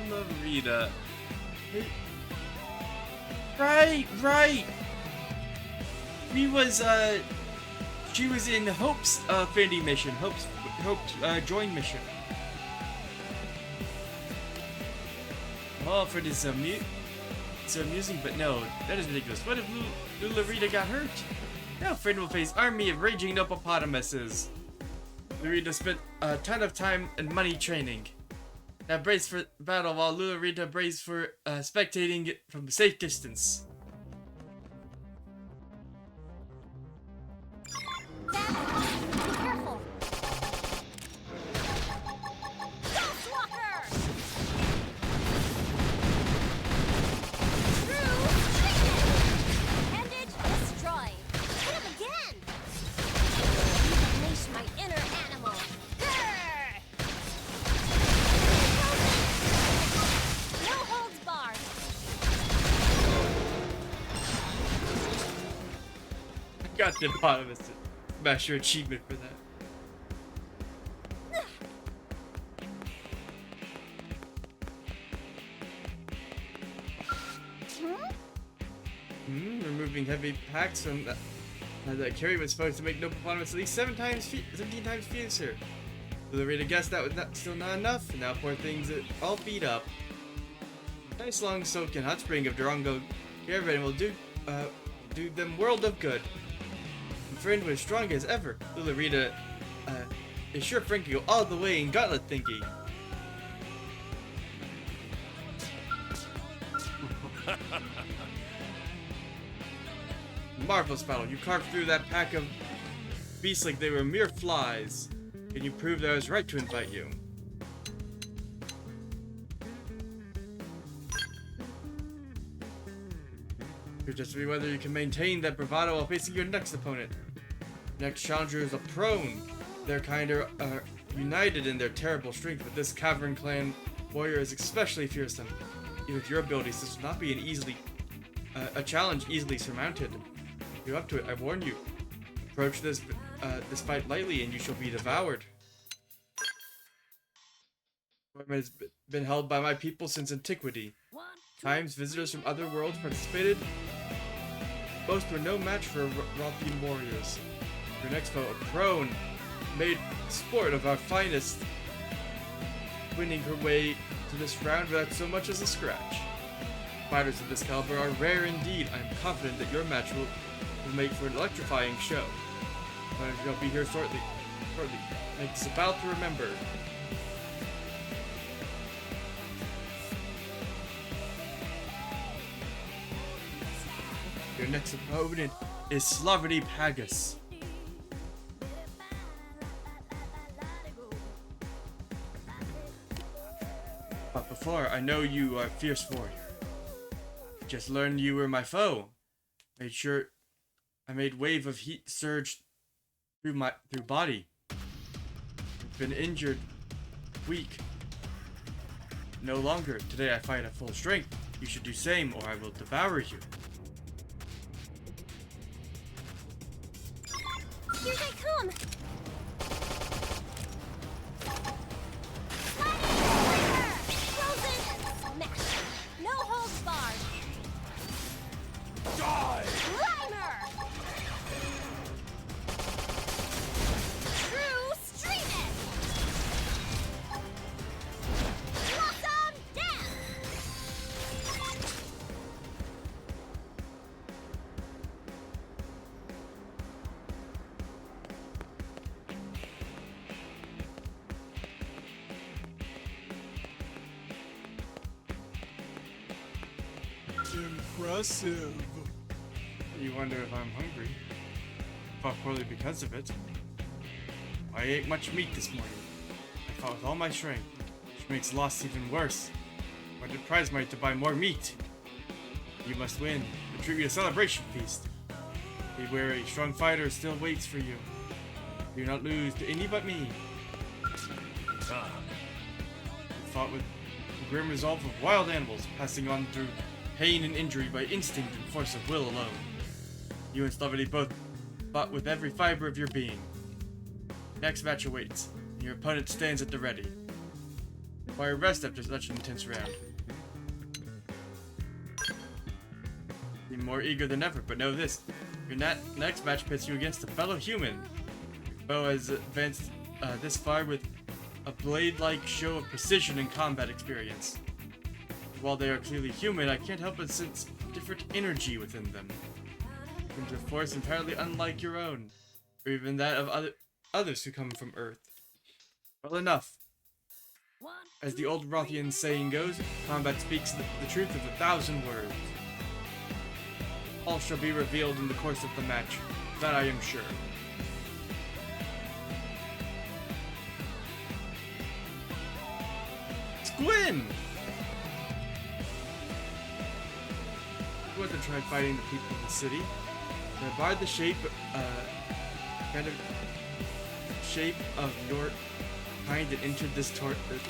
Lulurita. Right! She was in Hope's Affinity mission. Hope's join mission. Oh, for this it's amusing, but no, that is ridiculous. What if Lulurita got hurt? Now Friend will face army of raging hippopotamuses. Lulurita spent a ton of time and money training. Now brace for battle while Lulurita brace for spectating from a safe distance. Be careful. Ghostwalker! True streaming. Appendage destroyed. Hit him again. Unleash my inner animal. Grr! No holds barred. Got the hippopotamus master achievement for that. Removing heavy packs from that carry was supposed to make Hippopotamus at least 17 times fiercer. Lulurita guessed that was still not enough, and now poor things are all beat up. Nice long soak in hot spring of Durango Caravan will do do them world of good. My friend was strong as ever. Lilirita is sure Frank can go all the way in gauntlet thingy. Marvelous battle. You carved through that pack of beasts like they were mere flies. Can you prove that I was right to invite you? You're just to be whether you can maintain that bravado while facing your next opponent. Next challenger is a prone. Their kind are united in their terrible strength, but this Cavern Clan warrior is especially fearsome. Even with your abilities, this will not be a challenge easily surmounted. If you're up to it, I warn you. Approach this fight lightly and you shall be devoured. Tournament has been held by my people since antiquity. Times visitors from other worlds participated. Most were no match for Rothian warriors. Your next foe, a prone, made sport of our finest, winning her way to this round without so much as a scratch. Fighters of this caliber are rare indeed. I am confident that your match will make for an electrifying show. I'll be here shortly. Make this a battle to remember. Your next opponent is Slaverty Pagus. But before, I know you are a fierce warrior. Just learned you were my foe. I made wave of heat surge through body. You've been injured, weak. No longer. Today I fight at full strength. You should do same, or I will devour you. Here they come! Frozen! Smash! No holds barred! Die! Grimer! True Streamus! Blossom Dance! Impressive. You wonder if I'm hungry? Fought poorly because of it. I ate much meat this morning. I fought with all my strength, which makes loss even worse. I wanted prize money to buy more meat. You must win. We'll treat you to a celebration feast. Beware, a strong fighter still waits for you. Do not lose to any but me. You fought with the grim resolve of wild animals, passing on through pain and injury by instinct and force of will alone. You and Slaverty both fought with every fiber of your being. Next match awaits, and your opponent stands at the ready. Require rest after such an intense round. Be more eager than ever, but know this. Your next match pits you against a fellow human. Your foe has advanced this far with a blade-like show of precision and combat experience. While they are clearly human, I can't help but sense different energy within them. Into a force entirely unlike your own, or even that of others who come from Earth. Well enough. As the old Rothian saying goes, combat speaks the truth of 1,000 words. All shall be revealed in the course of the match, that I am sure. It's Gwyn! Who hasn't tried fighting the people of the city? They barred the shape of your kind and entered this tournament.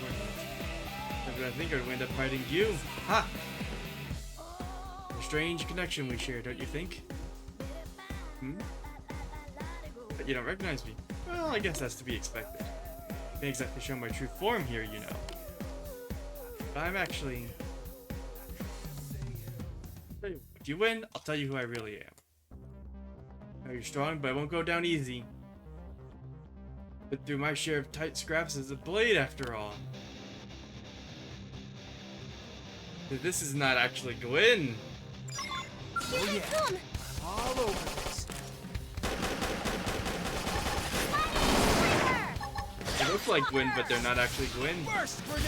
But I think I would end up fighting you. Ha! A strange connection we share, don't you think? But you don't recognize me. Well, I guess that's to be expected. Can't exactly show my true form here, you know. But I'm actually... If you win, I'll tell you who I really am. I know you're strong, but I won't go down easy. But through my share of tight scraps as a blade, after all. This is not actually Gwyn. Here they come! all over this. They look like Gwyn, but they're not actually Gwyn. Burst grenade!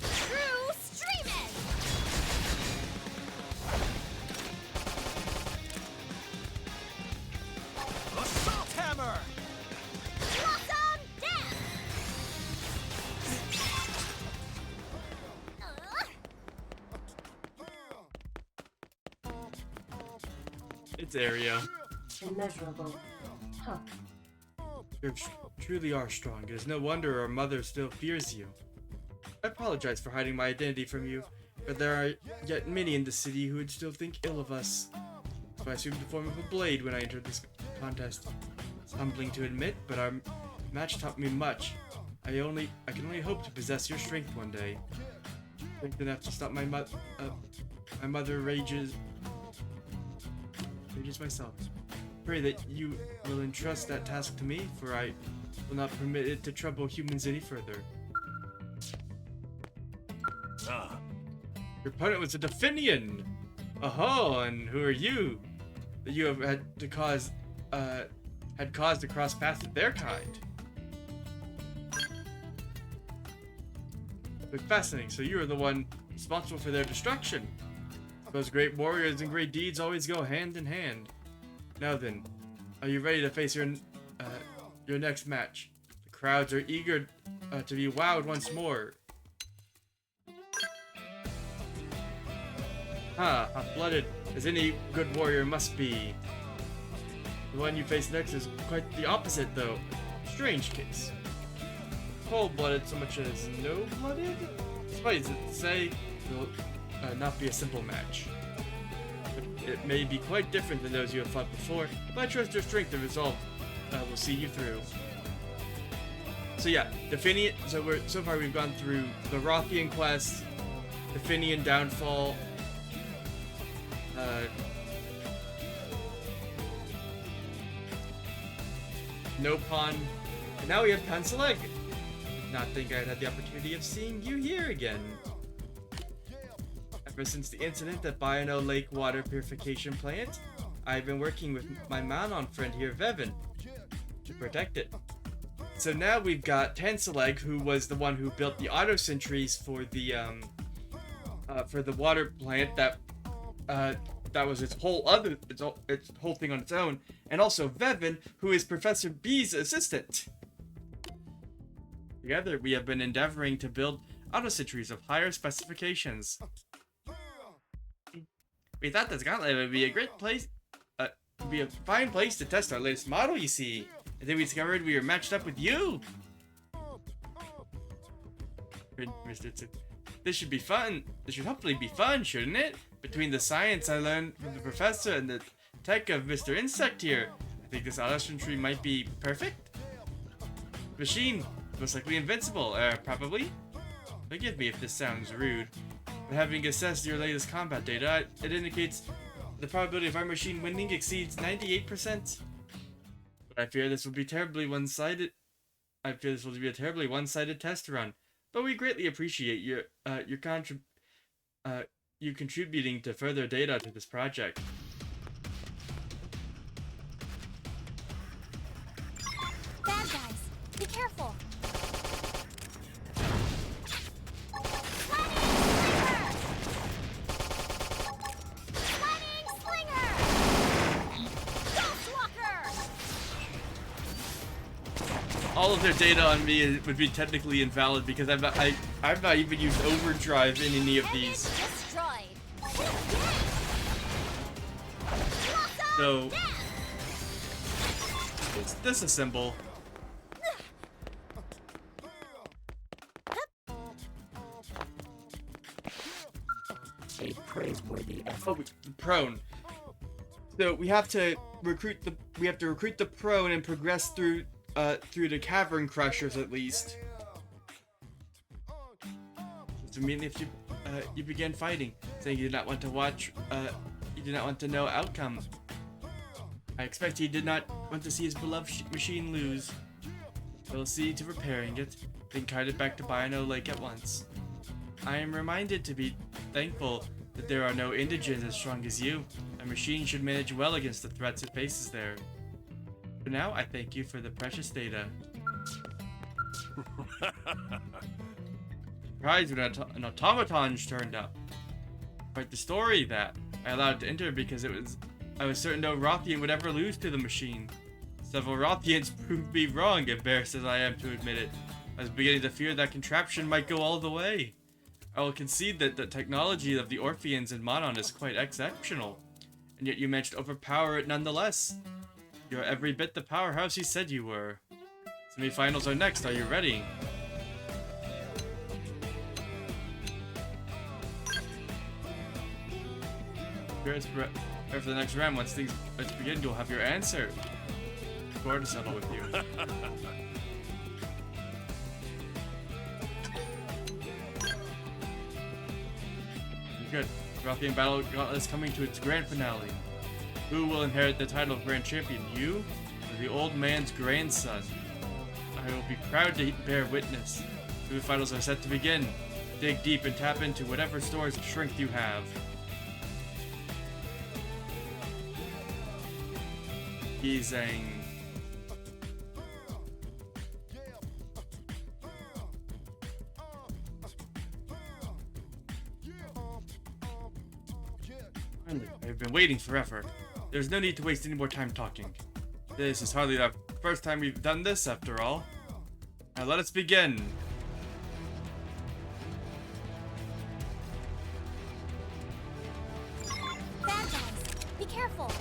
True streaming! Assault hammer! Blossom dance! It's Area. Immeasurable. Huh. You truly are strong. It is no wonder our mother still fears you. I apologize for hiding my identity from you, but there are yet many in the city who would still think ill of us. So I assumed the form of a blade when I entered this contest. It's humbling to admit, but our match taught me much. I can only hope to possess your strength one day. Strength enough to stop my mother rages myself. Pray that you will entrust that task to me, for I will not permit it to trouble humans any further. Your opponent was a Definian! Oh, and who are you? That you have had caused to cross paths with their kind. Look, fascinating. So you are the one responsible for their destruction. Those great warriors and great deeds always go hand in hand. Now then, are you ready to face your next match? The crowds are eager to be wowed once more. Hot-blooded as any good warrior must be. The one you face next is quite the opposite, though. Strange case. Cold-blooded so much as no-blooded? Suffice it to say, it will not be a simple match. It may be quite different than those you have fought before, but I trust your strength and resolve will see you through. So yeah, Definian. So far we've gone through the Rothian quest, Definian downfall, Nopon, and now we have Tansaleg. Did not think I'd had the opportunity of seeing you here again. Ever since the incident at Biono Lake Water Purification Plant, I've been working with my Manon friend here, Vevin, to protect it. So now we've got Tansaleg, who was the one who built the auto sentries for the water plant that was its whole thing on its own, and also Vevin, who is Professor B's assistant. Together, we have been endeavoring to build auto sentries of higher specifications. We thought this gauntlet would be a great place, be a fine place to test our latest model, you see. And then we discovered we were matched up with you! Mr. This should be fun. This should hopefully be fun, shouldn't it? Between the science I learned from the professor and the tech of Mr. Insect here, I think this auto sentry might be perfect. Machine, most likely invincible, probably. Forgive me if this sounds rude, but having assessed your latest combat data, it indicates the probability of our machine winning exceeds 98%. But I fear this will be terribly one-sided. I fear this will be a terribly one-sided test run. But we greatly appreciate you contributing to further data to this project. Bad guys, be careful. Lightning Slinger! Ghostwalker! All of their data on me would be technically invalid because I've not even used overdrive in any of these. Destroyed. So it's disassemble. A praiseworthy effort. Oh, prone. So we have to recruit the prone and progress through the cavern crushers at least. So immediately if you began fighting, saying you did not want to watch, you did not want to know outcome. I expect he did not want to see his beloved machine lose. We'll see to repairing it, then kite it back to Biono Lake at once. I am reminded to be thankful that there are no indigents as strong as you. A machine should manage well against the threats it faces there. For now, I thank you for the precious data. Surprised when an automaton turned up. Quite the story that. I allowed it to enter because I was certain no Rothian would ever lose to the machine. Several Rothians proved me wrong, embarrassed as I am to admit it. I was beginning to fear that contraption might go all the way. I will concede that the technology of the Orpheans in Monon is quite exceptional, and yet you managed to overpower it nonetheless. You're every bit the powerhouse you said you were. Semifinals are next, are you ready? For the next round, once things begin, you'll have your answer. Score to settle with you. Good. Rothian Battle Gauntlet is coming to its grand finale. Who will inherit the title of Grand Champion, you or the old man's grandson? I will be proud to bear witness. The finals are set to begin. Dig deep and tap into whatever stores of strength you have. Gizeng. Finally, I've been waiting forever. There's no need to waste any more time talking. This is hardly the first time we've done this, after all. Now let us begin. Bad guys, be careful.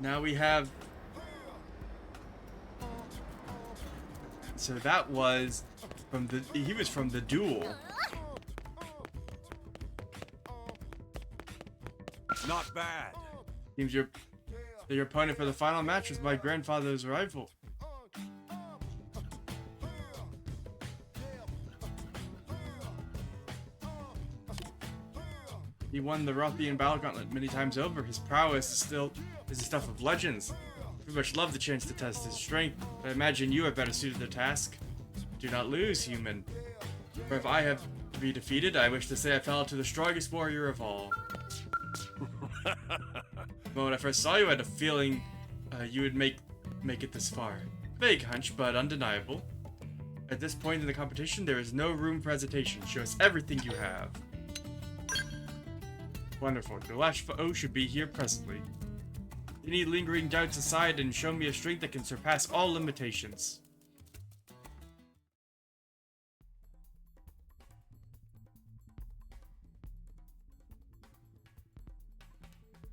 Now we have... So that was from the... He was from the duel. Not bad. Seems your opponent for the final match was my grandfather's rival. He won the Rothian Battle Gauntlet many times over. His prowess is the stuff of legends. We much love the chance to test his strength, but I imagine you are better suited to the task. Do not lose, human. For if I have to be defeated, I wish to say I fell to the strongest warrior of all. The moment I first saw you, I had a feeling you would make it this far. Vague hunch, but undeniable. At this point in the competition, there is no room for hesitation. Show us everything you have. Wonderful. Your last foe should be here presently. Any lingering doubts aside and show me a strength that can surpass all limitations.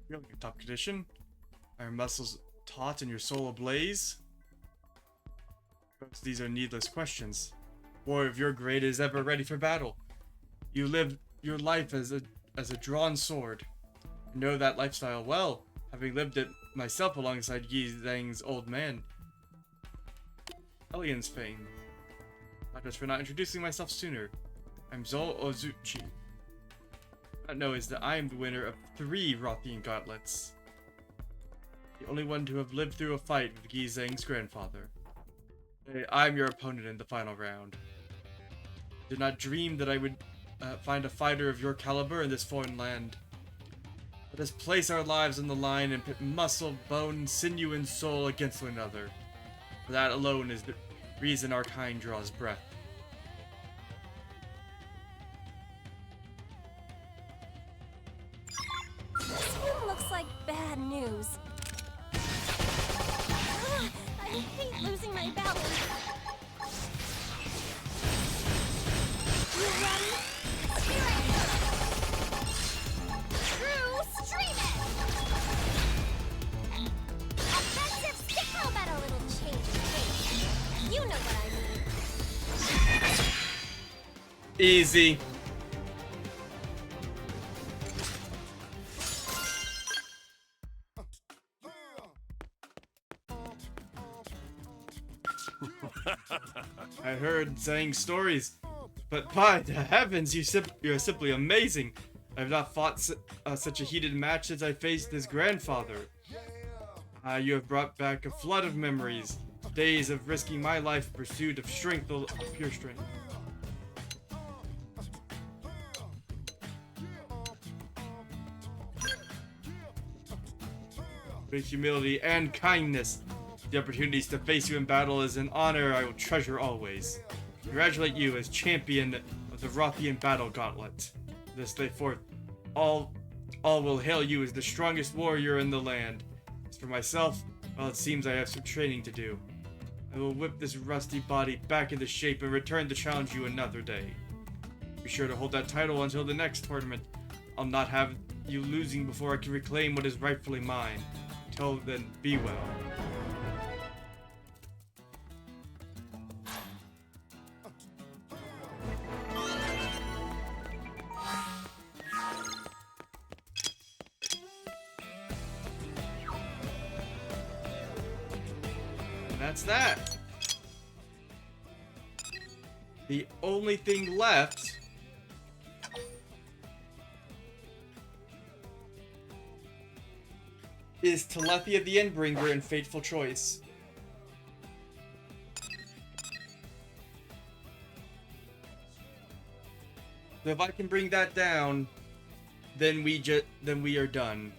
Feeling in top condition. Are muscles taut and your soul ablaze? Perhaps these are needless questions. Warrior of your grade is ever ready for battle. You live your life as a drawn sword. I know that lifestyle well, having lived it myself alongside Yi Zhang's old man. Elian's fame. Not for not introducing myself sooner. I'm Zol Ozuchi. What I know is that I am the winner of 3 Rothian gauntlets. The only one to have lived through a fight with Yi Zhang's grandfather. I'm your opponent in the final round. Did not dream that I would find a fighter of your caliber in this foreign land. Let us place our lives on the line and pit muscle, bone, sinew, and soul against one another. For that alone is the reason our kind draws breath. This room looks like bad news. I hate losing my balance. You ready? True streaming! Offensive stick. How about a little change of pace? You know what I mean. Easy. I heard saying stories, but by the heavens, you're simply amazing. I've not fought such a heated match since I faced his grandfather. You have brought back a flood of memories, days of risking my life in pursuit of strength, of pure strength. With humility and kindness, the opportunities to face you in battle is an honor I will treasure always. Congratulate you as champion of the Rothian Battle Gauntlet. This day forth, all will hail you as the strongest warrior in the land. As for myself, well, it seems I have some training to do. I will whip this rusty body back into shape and return to challenge you another day. Be sure to hold that title until the next tournament. I'll not have you losing before I can reclaim what is rightfully mine. Till then, be well. And that's that. The only thing left is Telethia the Endbringer and Fateful Choice. So if I can bring that down, then we are done.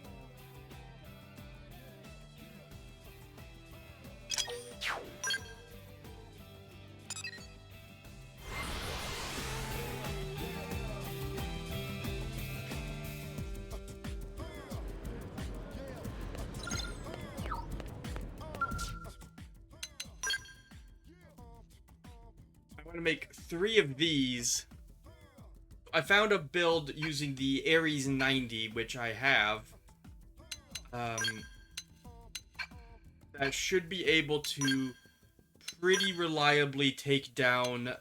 I'm gonna make 3 of these. I found a build using the Ares 90, which I have. That should be able to pretty reliably take down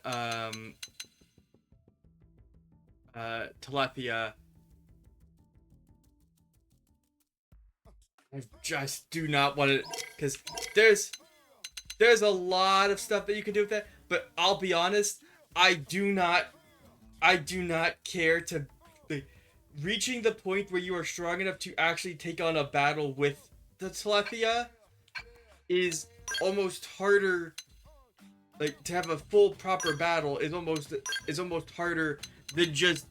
Telethia. I just do not want to, because there's a lot of stuff that you can do with that. But I'll be honest, I do not care to reaching the point where you are strong enough to actually take on a battle with the Telethia is almost harder. Like, to have a full proper battle is almost harder than just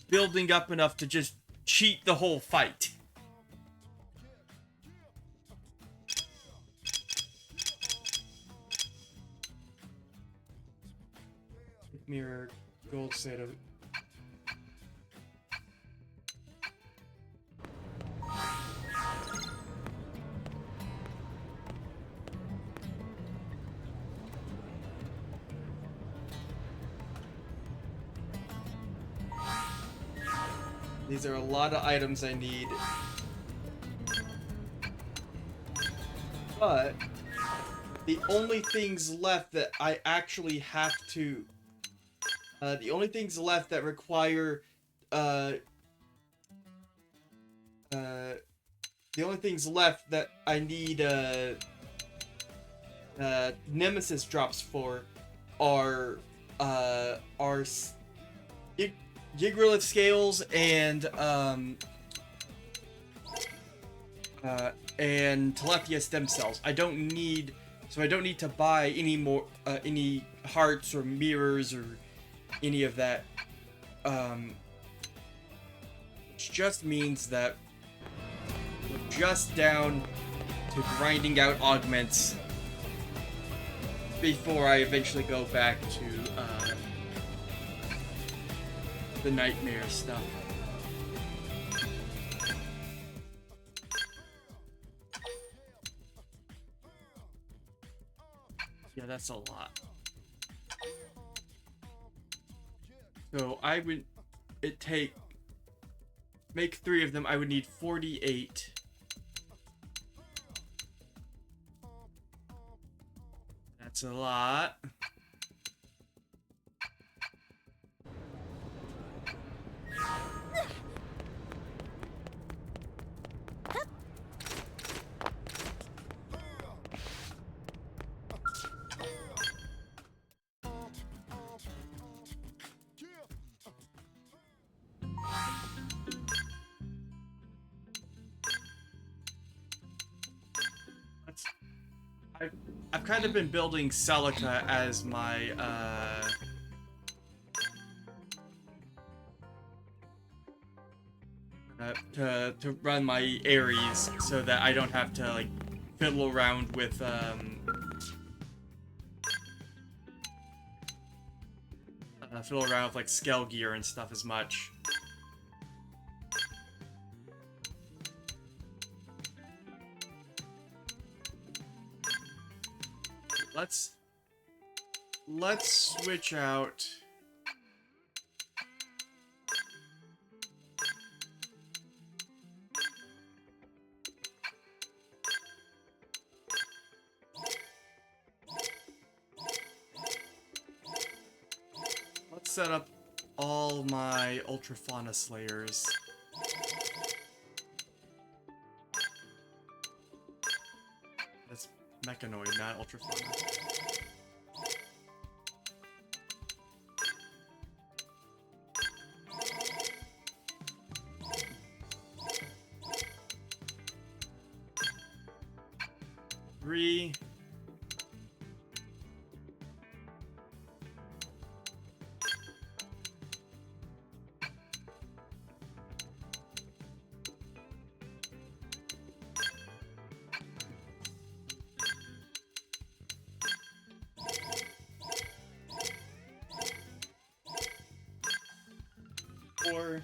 building up enough to just cheat the whole fight. Mirror gold set of these are a lot of items I need, but the only things left that I actually have to the only things left that require, the only things left that I need, Nemesis drops for are Yggdrasil scales and Telethia stem cells. I don't need to buy any more, any hearts or mirrors or any of that, which just means that we're just down to grinding out augments before I eventually go back to the nightmare stuff. Yeah, that's a lot. So I would, make 3 of them, I would need 48. That's a lot. I've kind of been building Celica as my to run my Ares so that I don't have to like fiddle around with like scale gear and stuff as much. Let's switch out. Let's set up all my Ultrafauna Slayers. That's Mechanoid, not Ultrafauna. Three. Four.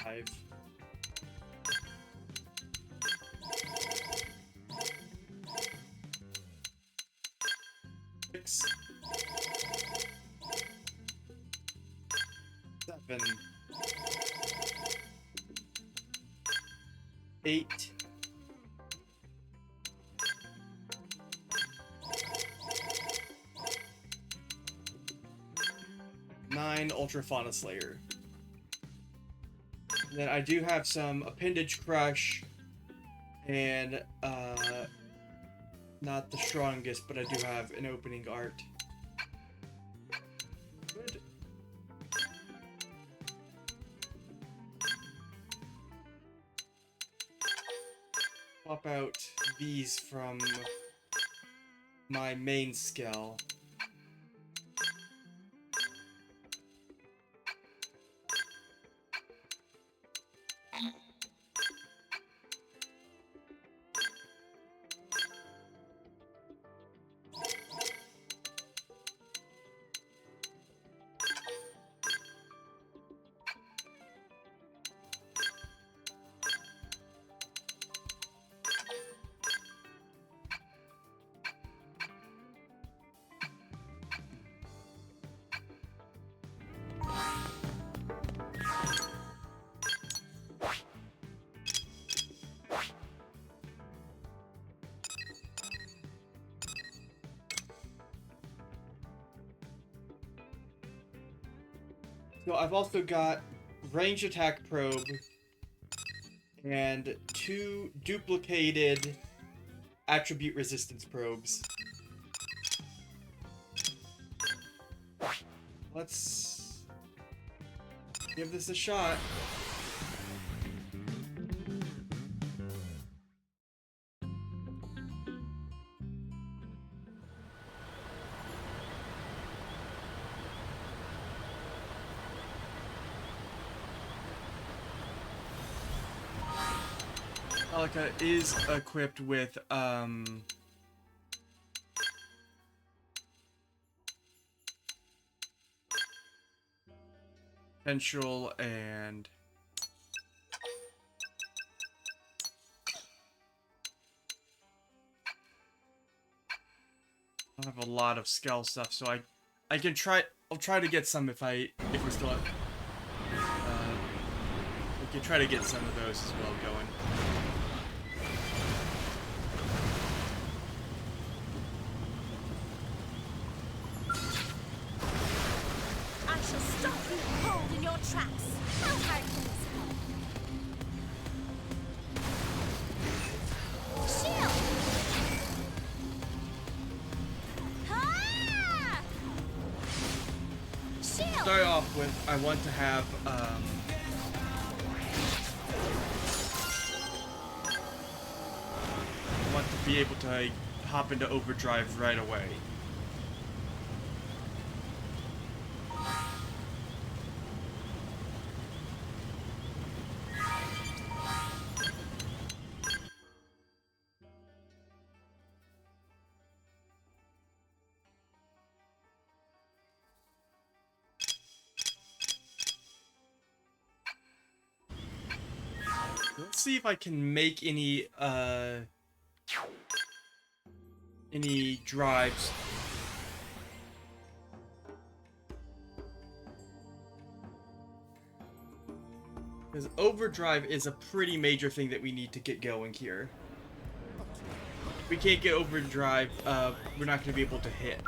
Five. Six. Seven. Eight. 9 Ultrafauna Slayer. And then I do have some Appendage Crush and not the strongest, but I do have an opening art. Good. Swap out these from my main skill. So I've also got range attack probe and 2 duplicated attribute resistance probes. Let's give this a shot. Celica is equipped with potential and I don't have a lot of scale stuff, so I can try. I'll try to get some if we're still at. We can try to get some of those as well going. I shall stop you cold in your tracks. How hard can this go? Shield! Ah! Shield! Start off with, I want to have be able to like, hop into overdrive right away. Let's see if I can make any drives. Because overdrive is a pretty major thing that we need to get going here. If we can't get overdrive, we're not going to be able to hit.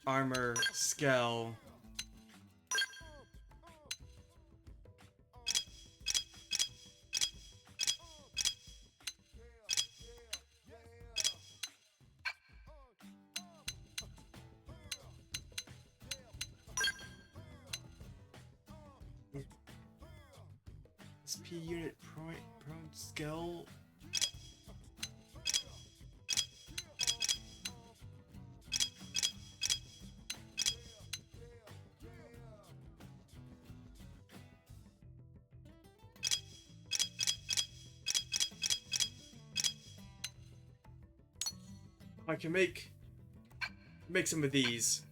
Armor, Skell. SP unit prone Skell. I can make some of these.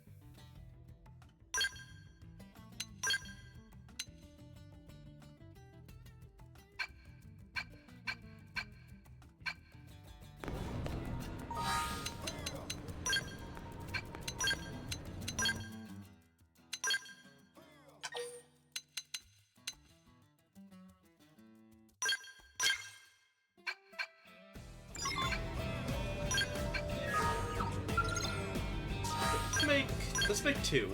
Let's make 2.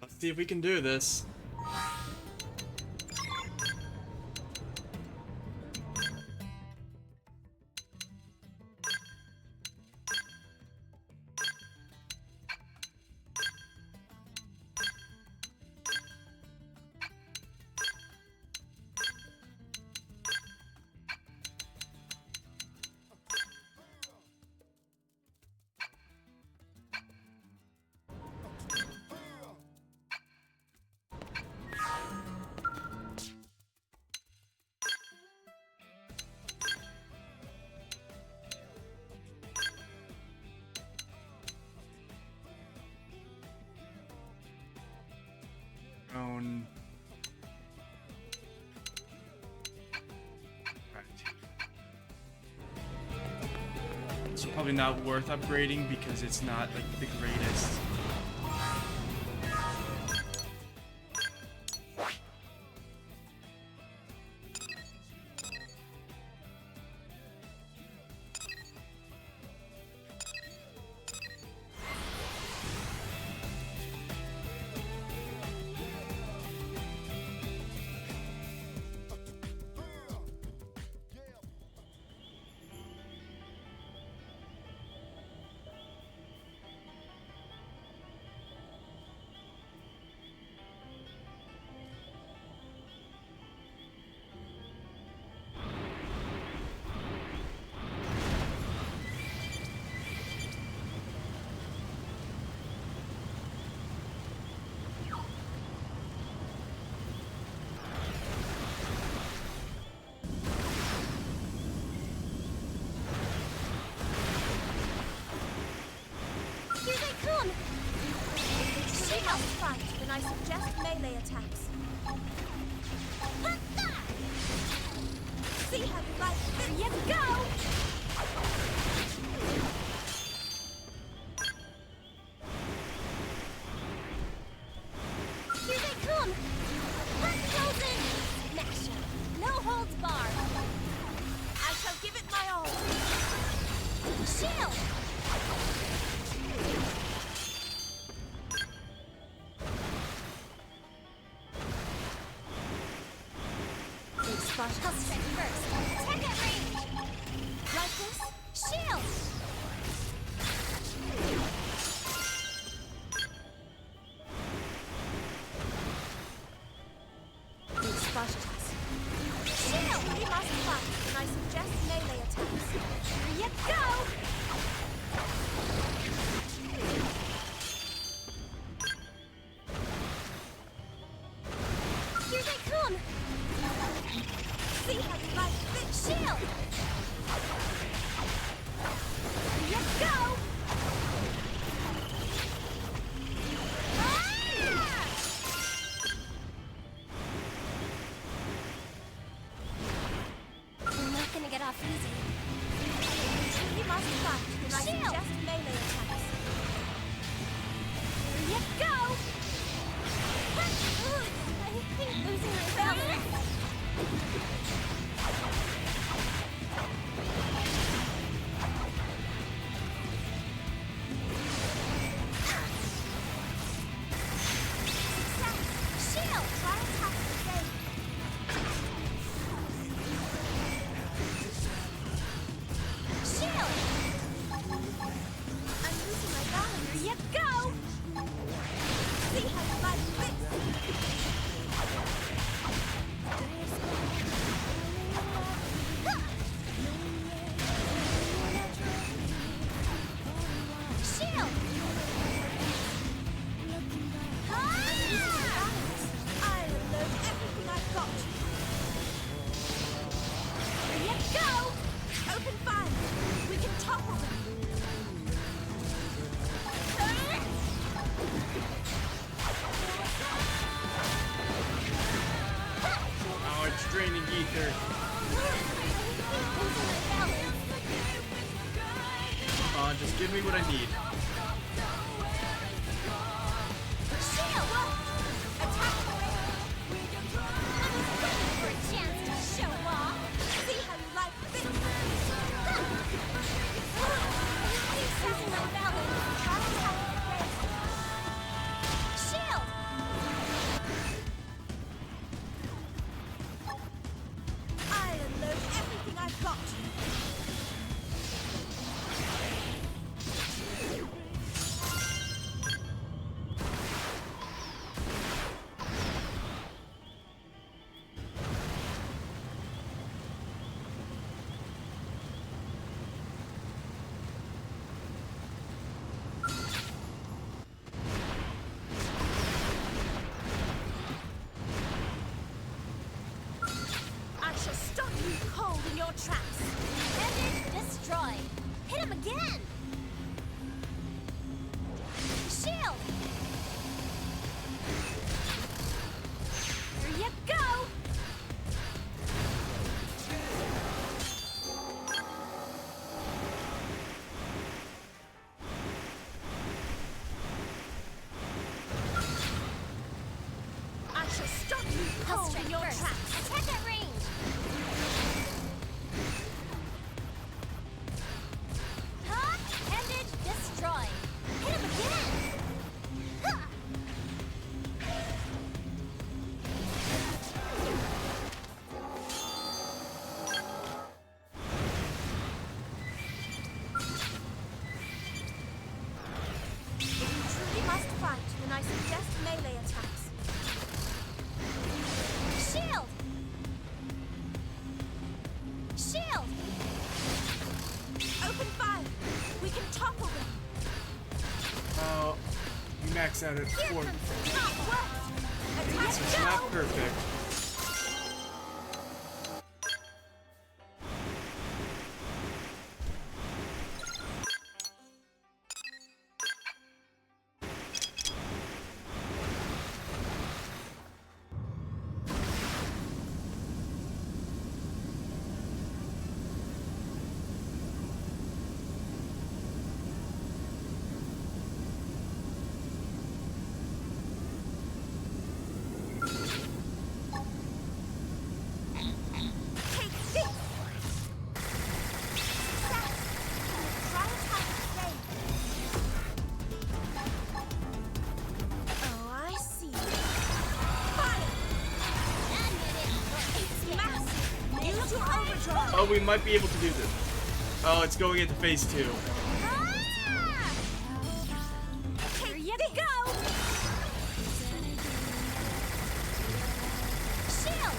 Let's see if we can do this. Own. Right. It's probably not worth upgrading because it's not like the greatest. suggest melee attacks. See how you like it. Here you go! Here they come! Frozen! Smash 'em. No holds barred. I shall give it my all. Shield! Big spot. I'll strike first. Attack at range. Like this. Shield! Big spot attacks. Shield! You must fight, and I suggest melee attacks. Here you go! Here they come! See how you like it. Shield! Here you go! Ah! We're not gonna get off easy. You must fight, and I suggest melee attacks. Here you go! I hate losing my balance. Shield! Try attack again. Shield! I'm losing my balance. Here you go! See how you like this. Shield! I unload everything I've got. Here you go! Open fire! We can topple them! Oh, it's draining ether. Come on, just give me what I need. Shield! Attack! I'm waiting for a chance to show off. See how you like this. Losing my balance. Try attack again. Shield! I unload everything I've got. I shall stop you cold in your tracks. Ended, destroyed. Hit him again. Shield. Here you go. I shall stop you cold in your tracks. Attack at range. Huh? Ended, destroyed. Hit him again. Huh. If you truly must fight, then I suggest melee attacks. Shield! Shield! Open fire! We can topple them! Oh, you max out at Here 4. comes the top work! Attack It's not go! perfect. Oh, we might be able to do this. Oh, it's going into phase 2. Here you go! Shield!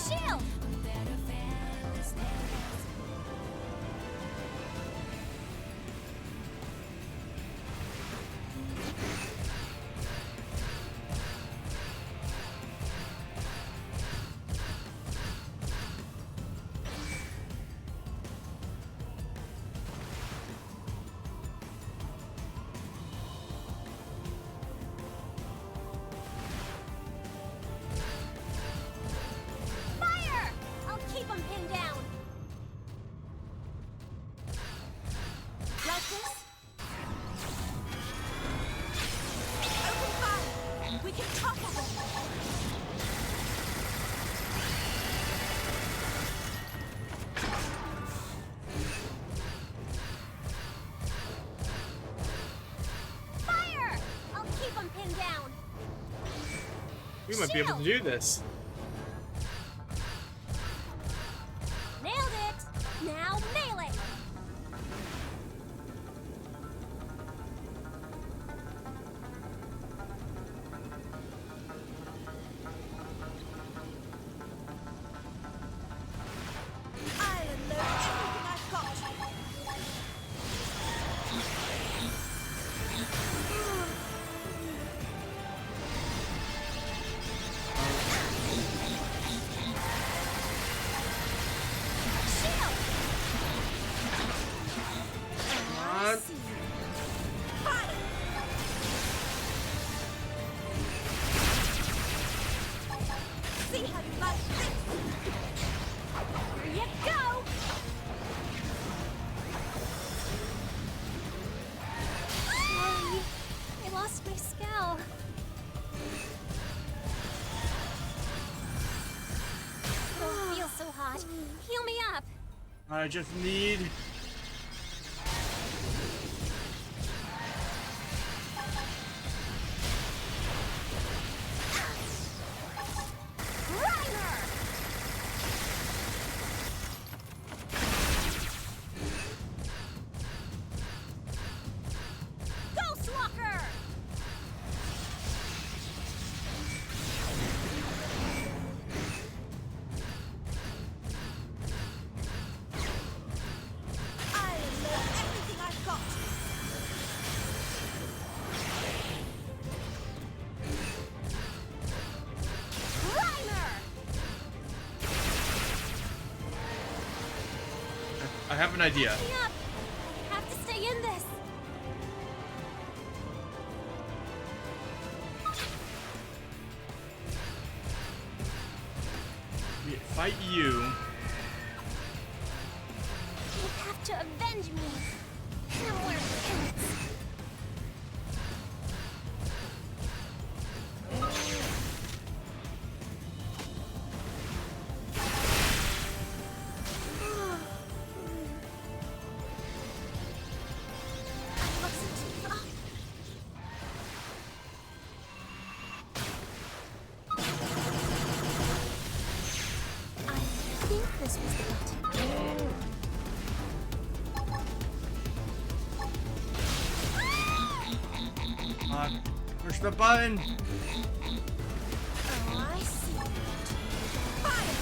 Shield! Fire! I'll keep him pinned down. Like this? Open fire! We can topple them! Fire! I'll keep him pinned down. We might be able to do this. Nailed it! Now nail it! I'll unload everything I've got. Shield! I on. see. Fire! See how you like this? Here you go! Sorry, I lost my spell. Don't feel so hot. Heal me up. I just need. Grimer! Ghostwalker! I'll unload everything I've got. Grimer! I have an idea. Me up! I have to stay in this. We fight you. You have to avenge me. No more hints. I wasn't. I think this was the button. Come on. Push the button. Oh, I see. Fire!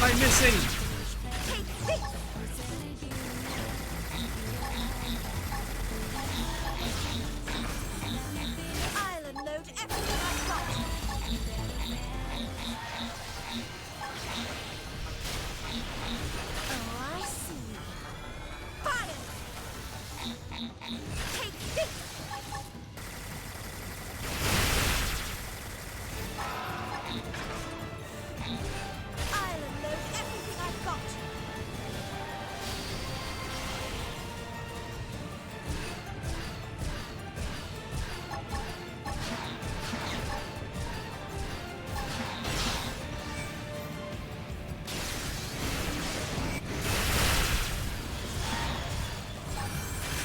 I'm missing. Take this! I'll unload everything I've got. Oh, I see. Fire! Take this! I'll unload everything I've got.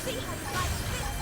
See how you like this?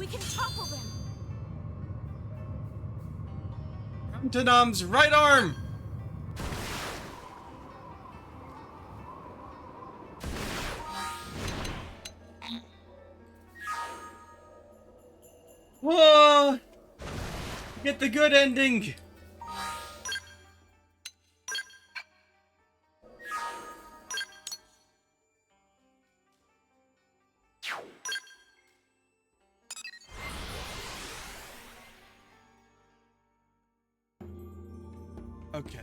We can topple them. Tanam's right arm! Whoa! Get the good ending! Okay.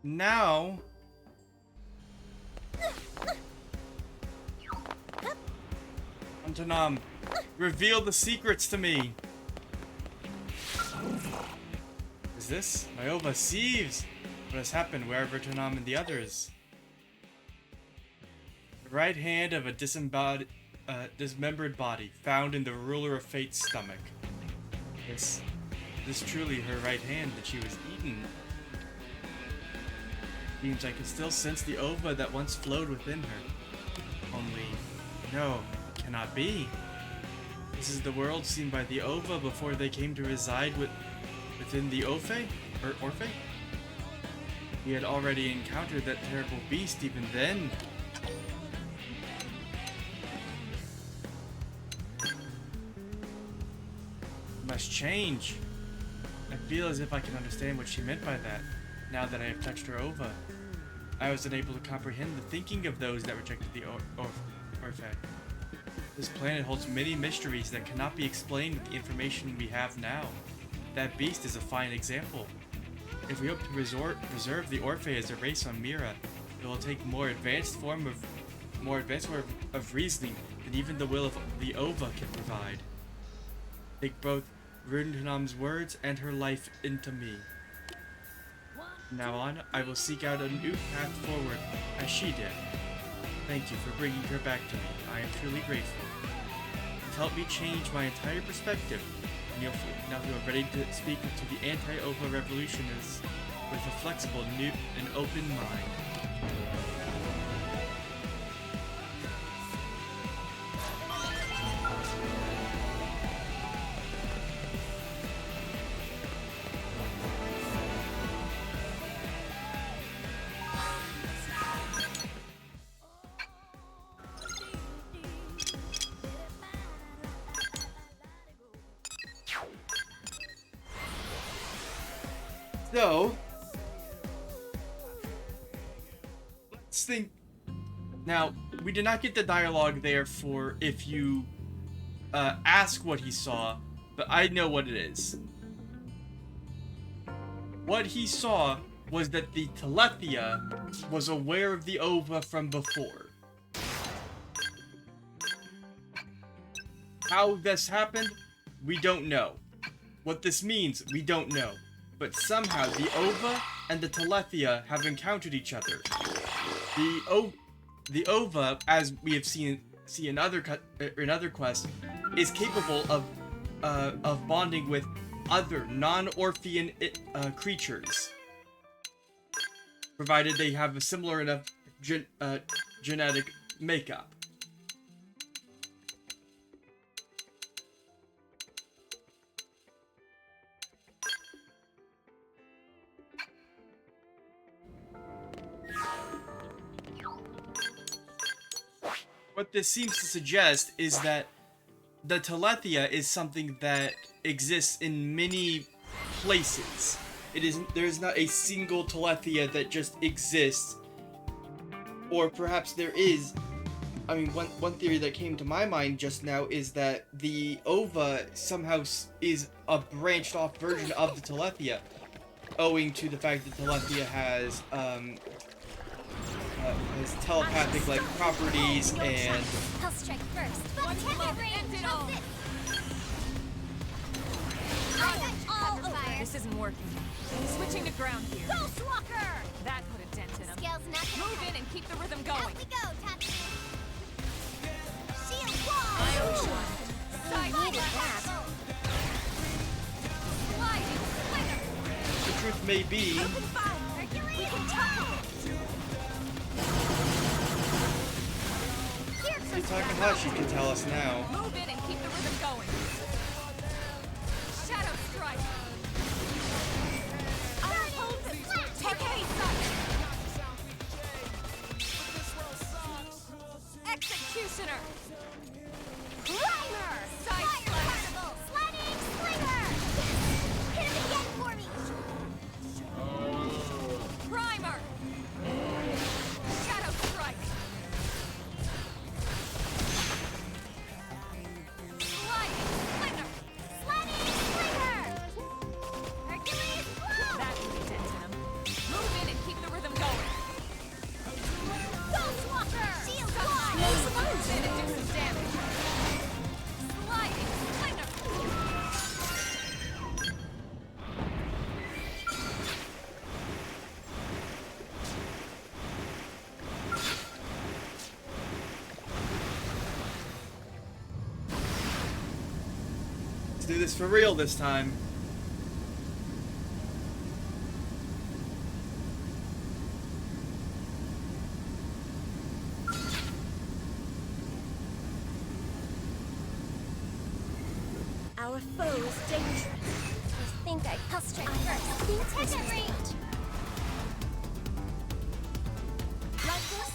Now... Tanam, reveal the secrets to me. Is this? Myova sees what has happened wherever Tanam and the others. The right hand of a dismembered body found in the ruler of fate's stomach. This truly her right hand that she was eaten. Seems I can still sense the ova that once flowed within her. Only, no, it cannot be. This is the world seen by the ova before they came to reside within the Orphe? We had already encountered that terrible beast even then. Must change. I feel as if I can understand what she meant by that, now that I have touched her ova. I was unable to comprehend the thinking of those that rejected the Orphe. This planet holds many mysteries that cannot be explained with the information we have now. That beast is a fine example. If we hope to preserve the Orphe as a race on Mira, it will take more advanced form of reasoning than even the will of the ova can provide. Take both Runtanam's words and her life into me. From now on, I will seek out a new path forward, as she did. Thank you for bringing her back to me. I am truly grateful. You've helped me change my entire perspective, and now feel ready to speak to the anti-ova revolutionists with a flexible, new, and open mind. So, let's think. Now, we did not get the dialogue there for if you ask what he saw, but I know what it is. What he saw was that the Telethia was aware of the ova from before. How this happened, we don't know. What this means, we don't know. But somehow the ova and the Telethia have encountered each other. The ova, as we have seen in other quests, is capable of bonding with other non-Orphean creatures, provided they have a similar enough genetic makeup. What this seems to suggest is that the Telethia is something that exists in many places. There is not a single Telethia that just exists. Or perhaps there is. I mean, one theory that came to my mind just now is that the ova somehow is a branched off version of the Telethia, owing to the fact that Telethia has telepathic like properties and I'll strike first. But all over. This isn't working. Switching to ground gear. Ghost Walker! That put a dent in him. Scale's not gonna Move in and keep the rhythm going. Out we go, Tatsu. Shield wall! Side Needed blast. that. Sliding slinger. the truth may be Open fire! Hercules! We can topple it! Here comes Takahashi can tell us now. Move in and keep the rhythm going. Shadow strike. I'll hold this. Take aim. Executioner. Primer! Side Fire slash. carnival! Sledding slinger! Hit it again for me! Primer. Shadow strike. Sliding slinger. Sledding slinger! Hercules blow! That should be dead to him. Move in and keep the rhythm going. Ghost walker! Shield wall! Move in and do some damage. Sliding slinger. Let's do this for real this time. Our foe is dangerous. I think I strike first. Second range! Like this?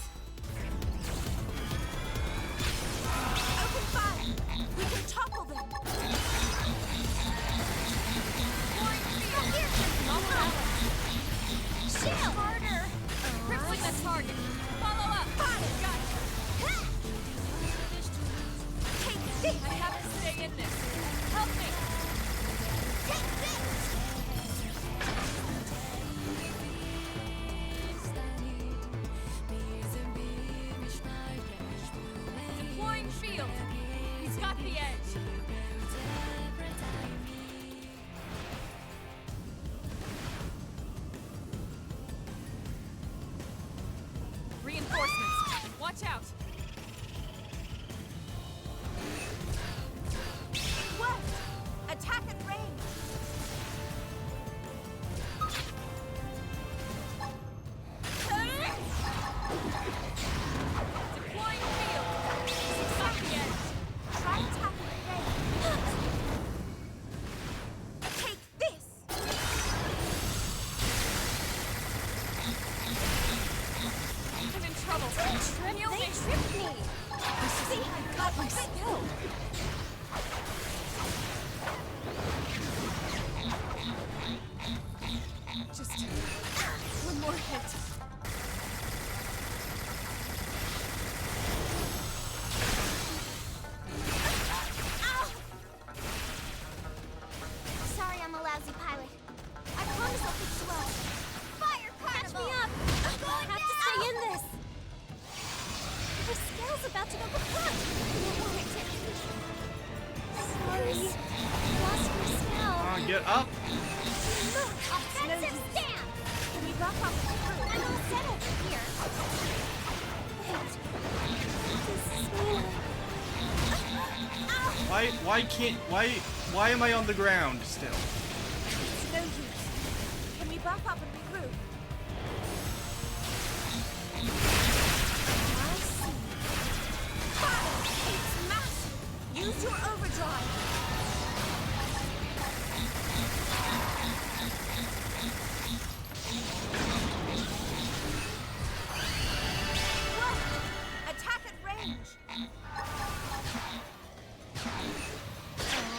Open fire! We can topple them! Shield! Harder! Crippling the target. Follow up. Gotcha! Take this! I have to stay in this. Help me. Take this! Deploying shield. He's got the edge. Reinforcements. Watch out. It worked! Attack at range! Deploying shield. He's got the edge. Try attack at range! Take this! I'm in trouble. They tripped me! See, I got my skill! Just one more hit. Ow! Sorry I'm a lousy pilot. I promise I'll fix you well. Fire carnival! Catch me up! I'm going have to stay in this! Her scale's about to go kaput! Sorry. Lost your scale. Come on, get up. Look! Offensive stance! Can we rock off the crew? I'm all set over here. Wait. This is me. Ow! Why am I on the ground still? It's no use. Can we buff up and regroup? I see. Fire! It's massive! Use your overdrive! Whoa! Attack at range!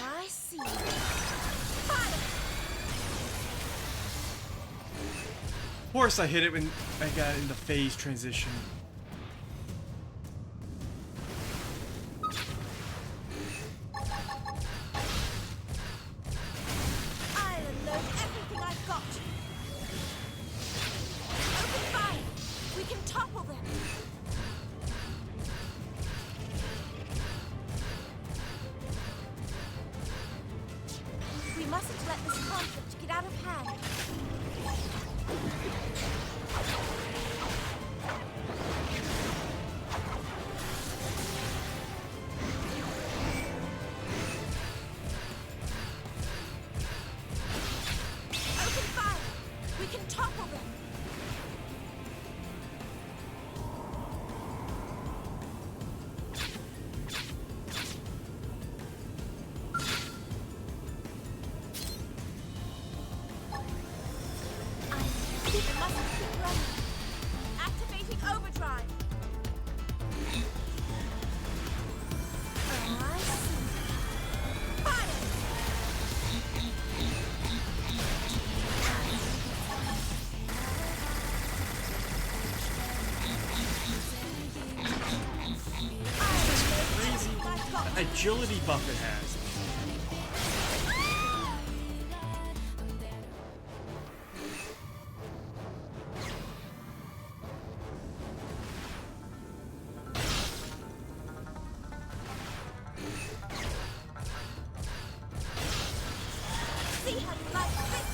I see. Fire! Of course I hit it when I got in the phase transition. I'll unload everything I've got. Open fire! We can topple them! We mustn't let this conflict get out of hand. Open fire! We can topple them! agility buff it has. See how you like this?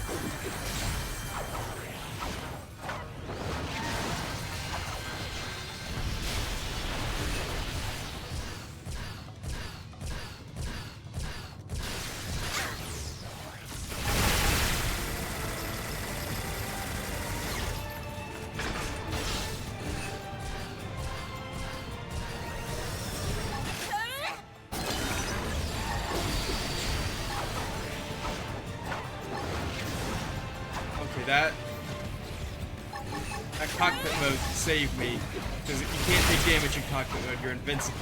Okay, that cockpit mode saved me, because you can't take damage in cockpit mode, you're invincible.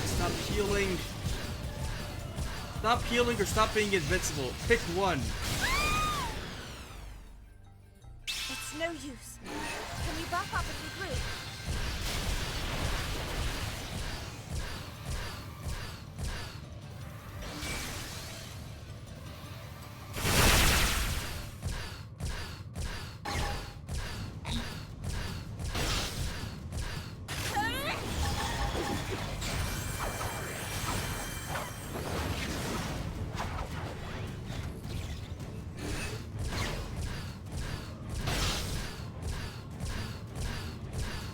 Stop healing. Stop healing or stop being invincible. Pick one. It's no use. Can you buff up if you bleed?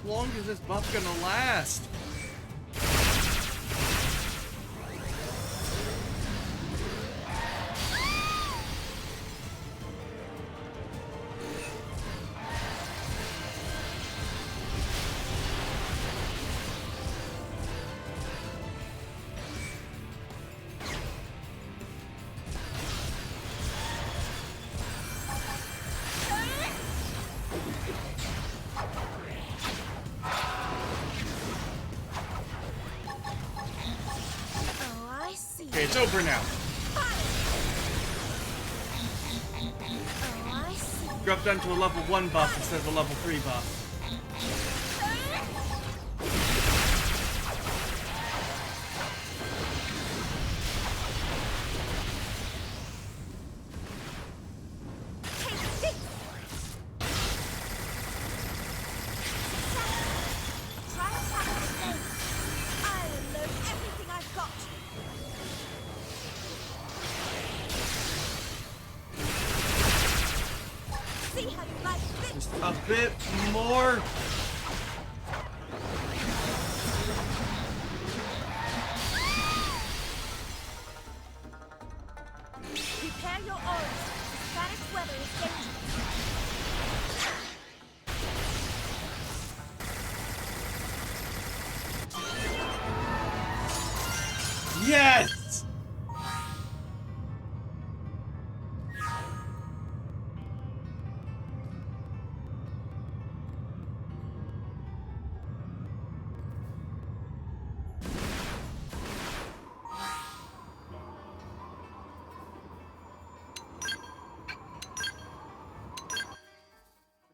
How long is this buff gonna last? Oh, I see. Okay, it's over now. Oh, I see. Drop down to a level 1 buff instead of a level 3 buff. Take this. Try attacking again. I unload everything I've got. See how you like this? Just a bit more. Prepare your auras. Static weather is dangerous. Yes!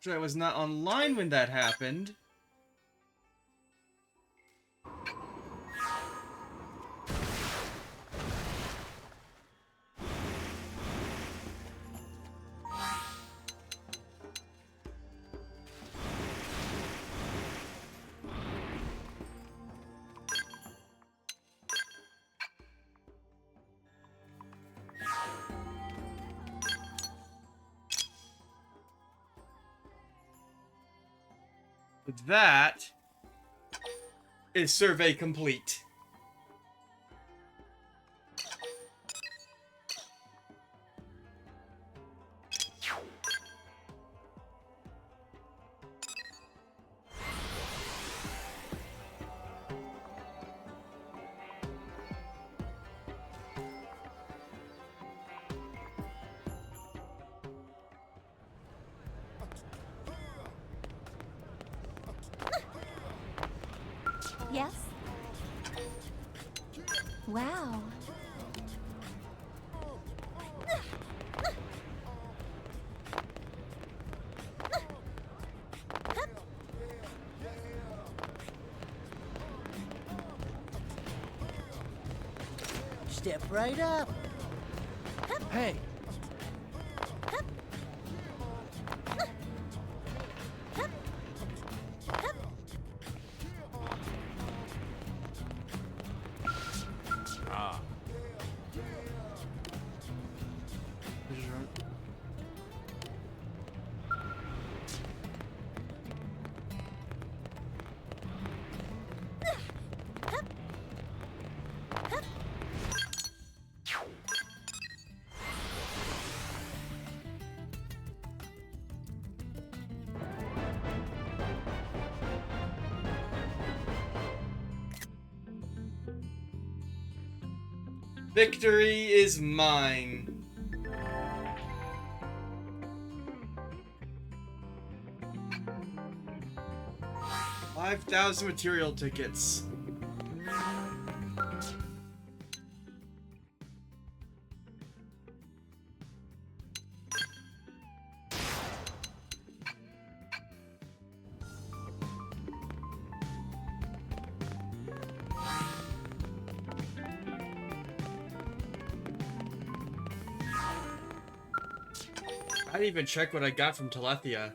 I was not online when that happened. That is survey complete. Yes? Wow. Step right up. Hey, Victory is mine. $5,000 material tickets. I didn't even check what I got from Telethia.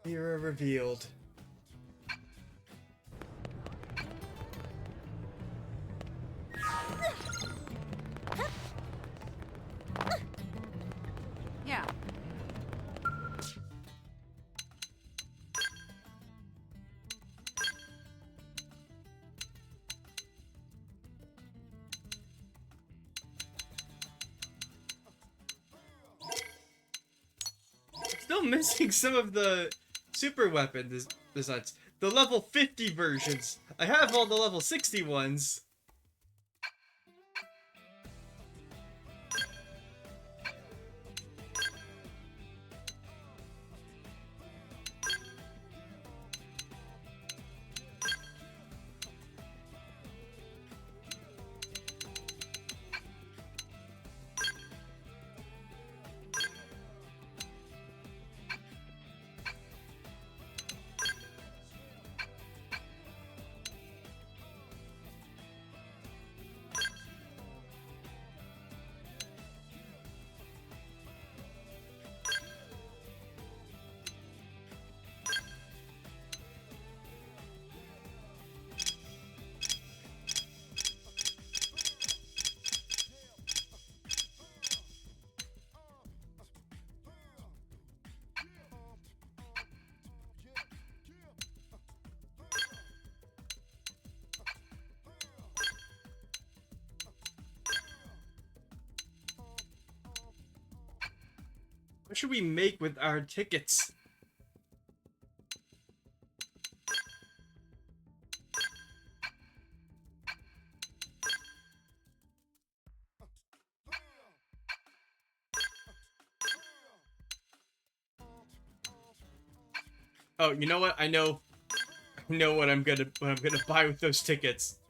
Mirror revealed. Yeah. Still missing some of the super weapon designs. The level 50 versions. I have all the level 60 ones. What should we make with our tickets? Oh, you know what? I know what I'm gonna buy with those tickets.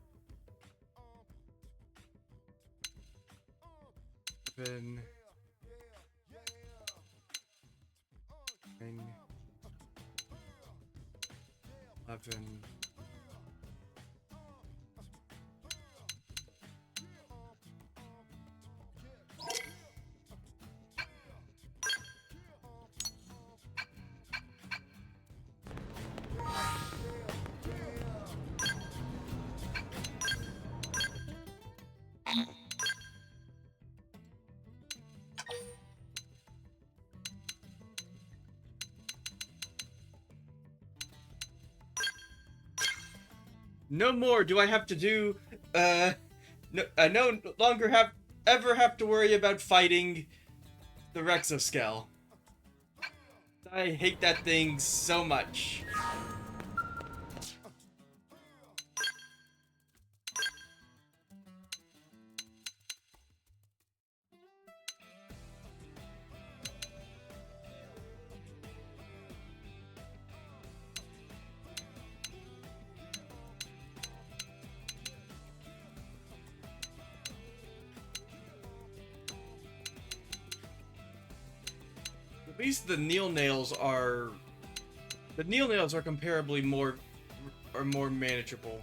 Then 9, 11. No more do I have to do, no, I no longer ever have to worry about fighting the Rexoscale. I hate that thing so much. At least the Neil Nails are... The Neil Nails are comparably more manageable.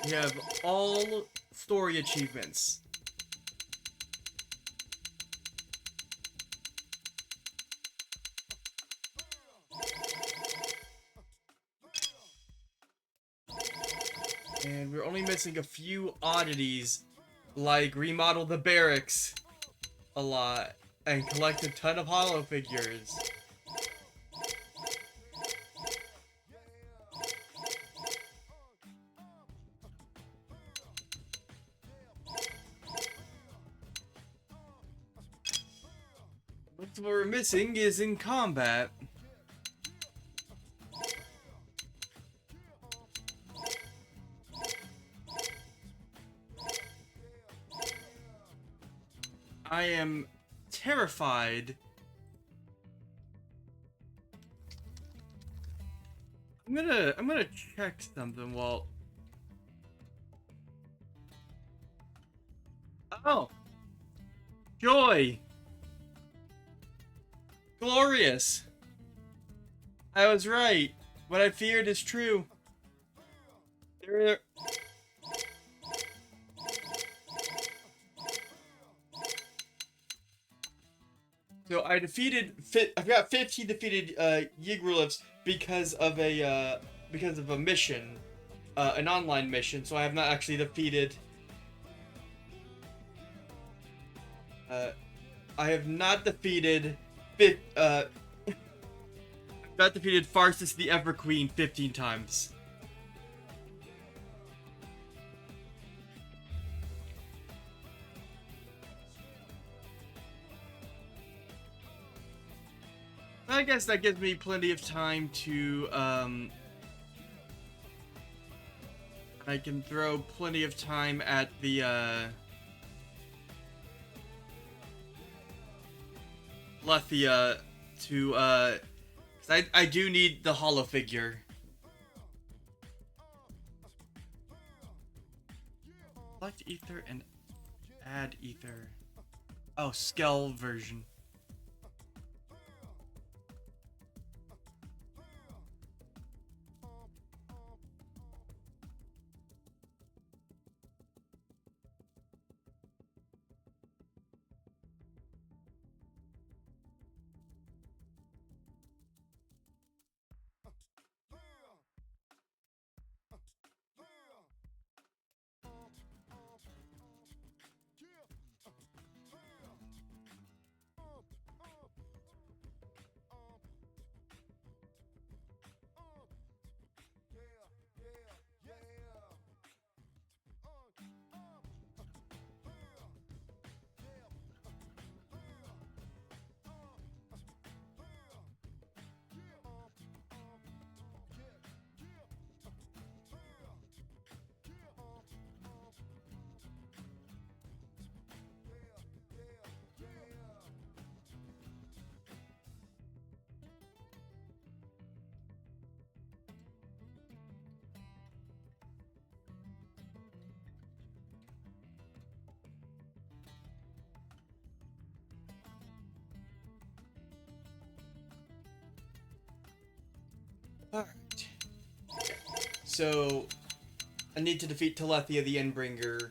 We have all story achievements. And we're only missing a few oddities, like remodel the barracks a lot and collect a ton of holo figures. What we're missing is in combat. I am terrified. I'm gonna check something while... Oh! Joy! Glorious! I was right. What I feared is true. There... So I I've got 15 defeated Yggdrasil's because of a mission, an online mission. So I have not actually defeated. I have not defeated. I've not defeated Farsis the Everqueen 15 times. I guess that gives me plenty of time to, I can throw plenty of time at the, Lethia to, 'cause I do need the holo figure. Select ether and add ether. Oh, Skell version. Alright. So, I need to defeat Telethia the Endbringer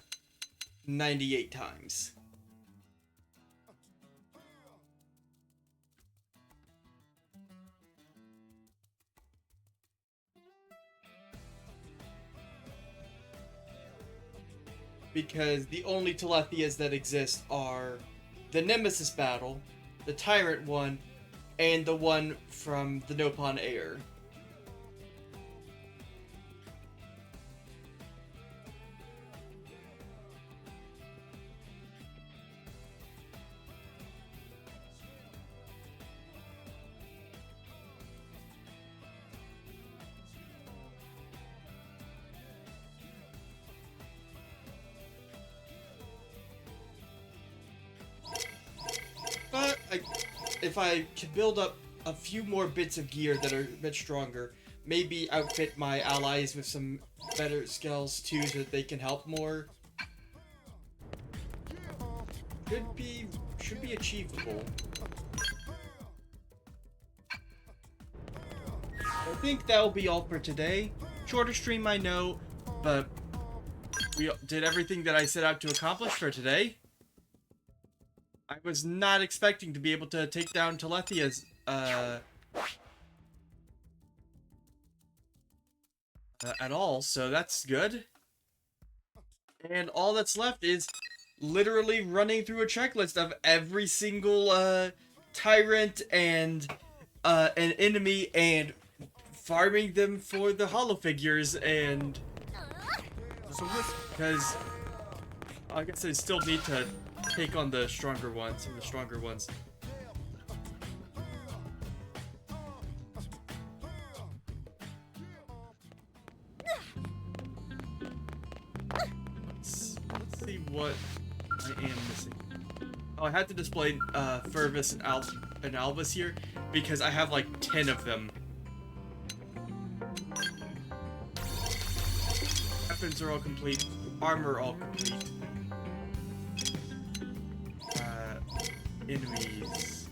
98 times. Because the only Telethias that exist are the Nemesis battle, the Tyrant one, and the one from the Nopon Air. But if I can build up a few more bits of gear that are a bit stronger, maybe outfit my allies with some better skills too so that they can help more, should be achievable. I think that will be all for today. Shorter stream, I know, but we did everything that I set out to accomplish for today. I was not expecting to be able to take down Telethia's, at all, so that's good. And all that's left is literally running through a checklist of every single, tyrant and, an enemy and farming them for the holo figures and... Because I guess I still need to take on the stronger ones, and the stronger ones. Let's see what I am missing. Oh, I had to display Fervus and Albus here because I have like 10 of them. Weapons are all complete. Armor all complete. Enemies.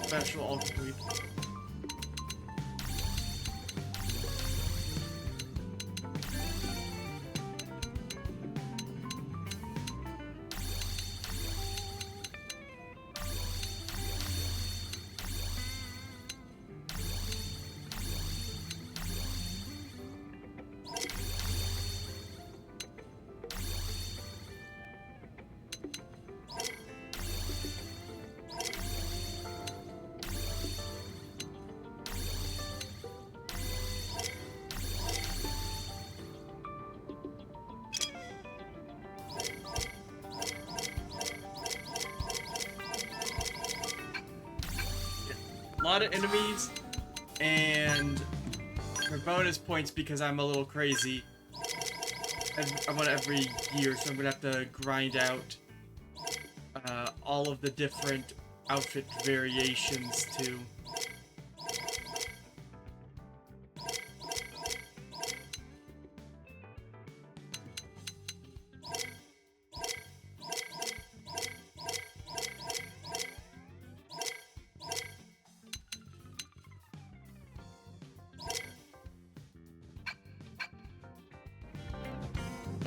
Special all complete. A lot of enemies, and for bonus points, because I'm a little crazy, I want every year, so I'm gonna have to grind out all of the different outfit variations too.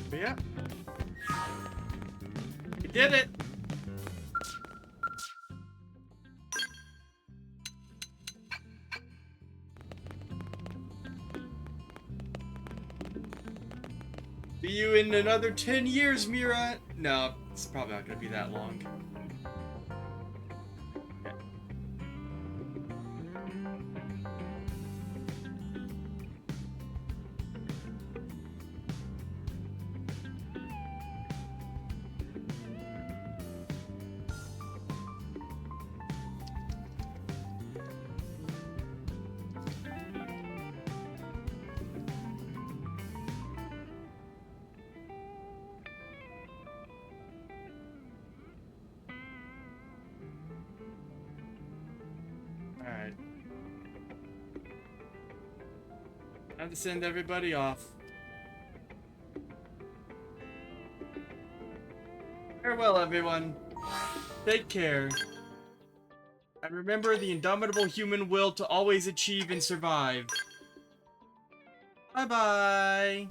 But yeah, we did it. See you in another 10 years, Mira. No, it's probably not gonna be that long. Alright. Time to send everybody off. Farewell, everyone. Take care. I And remember the indomitable human will to always achieve and survive. Bye-bye.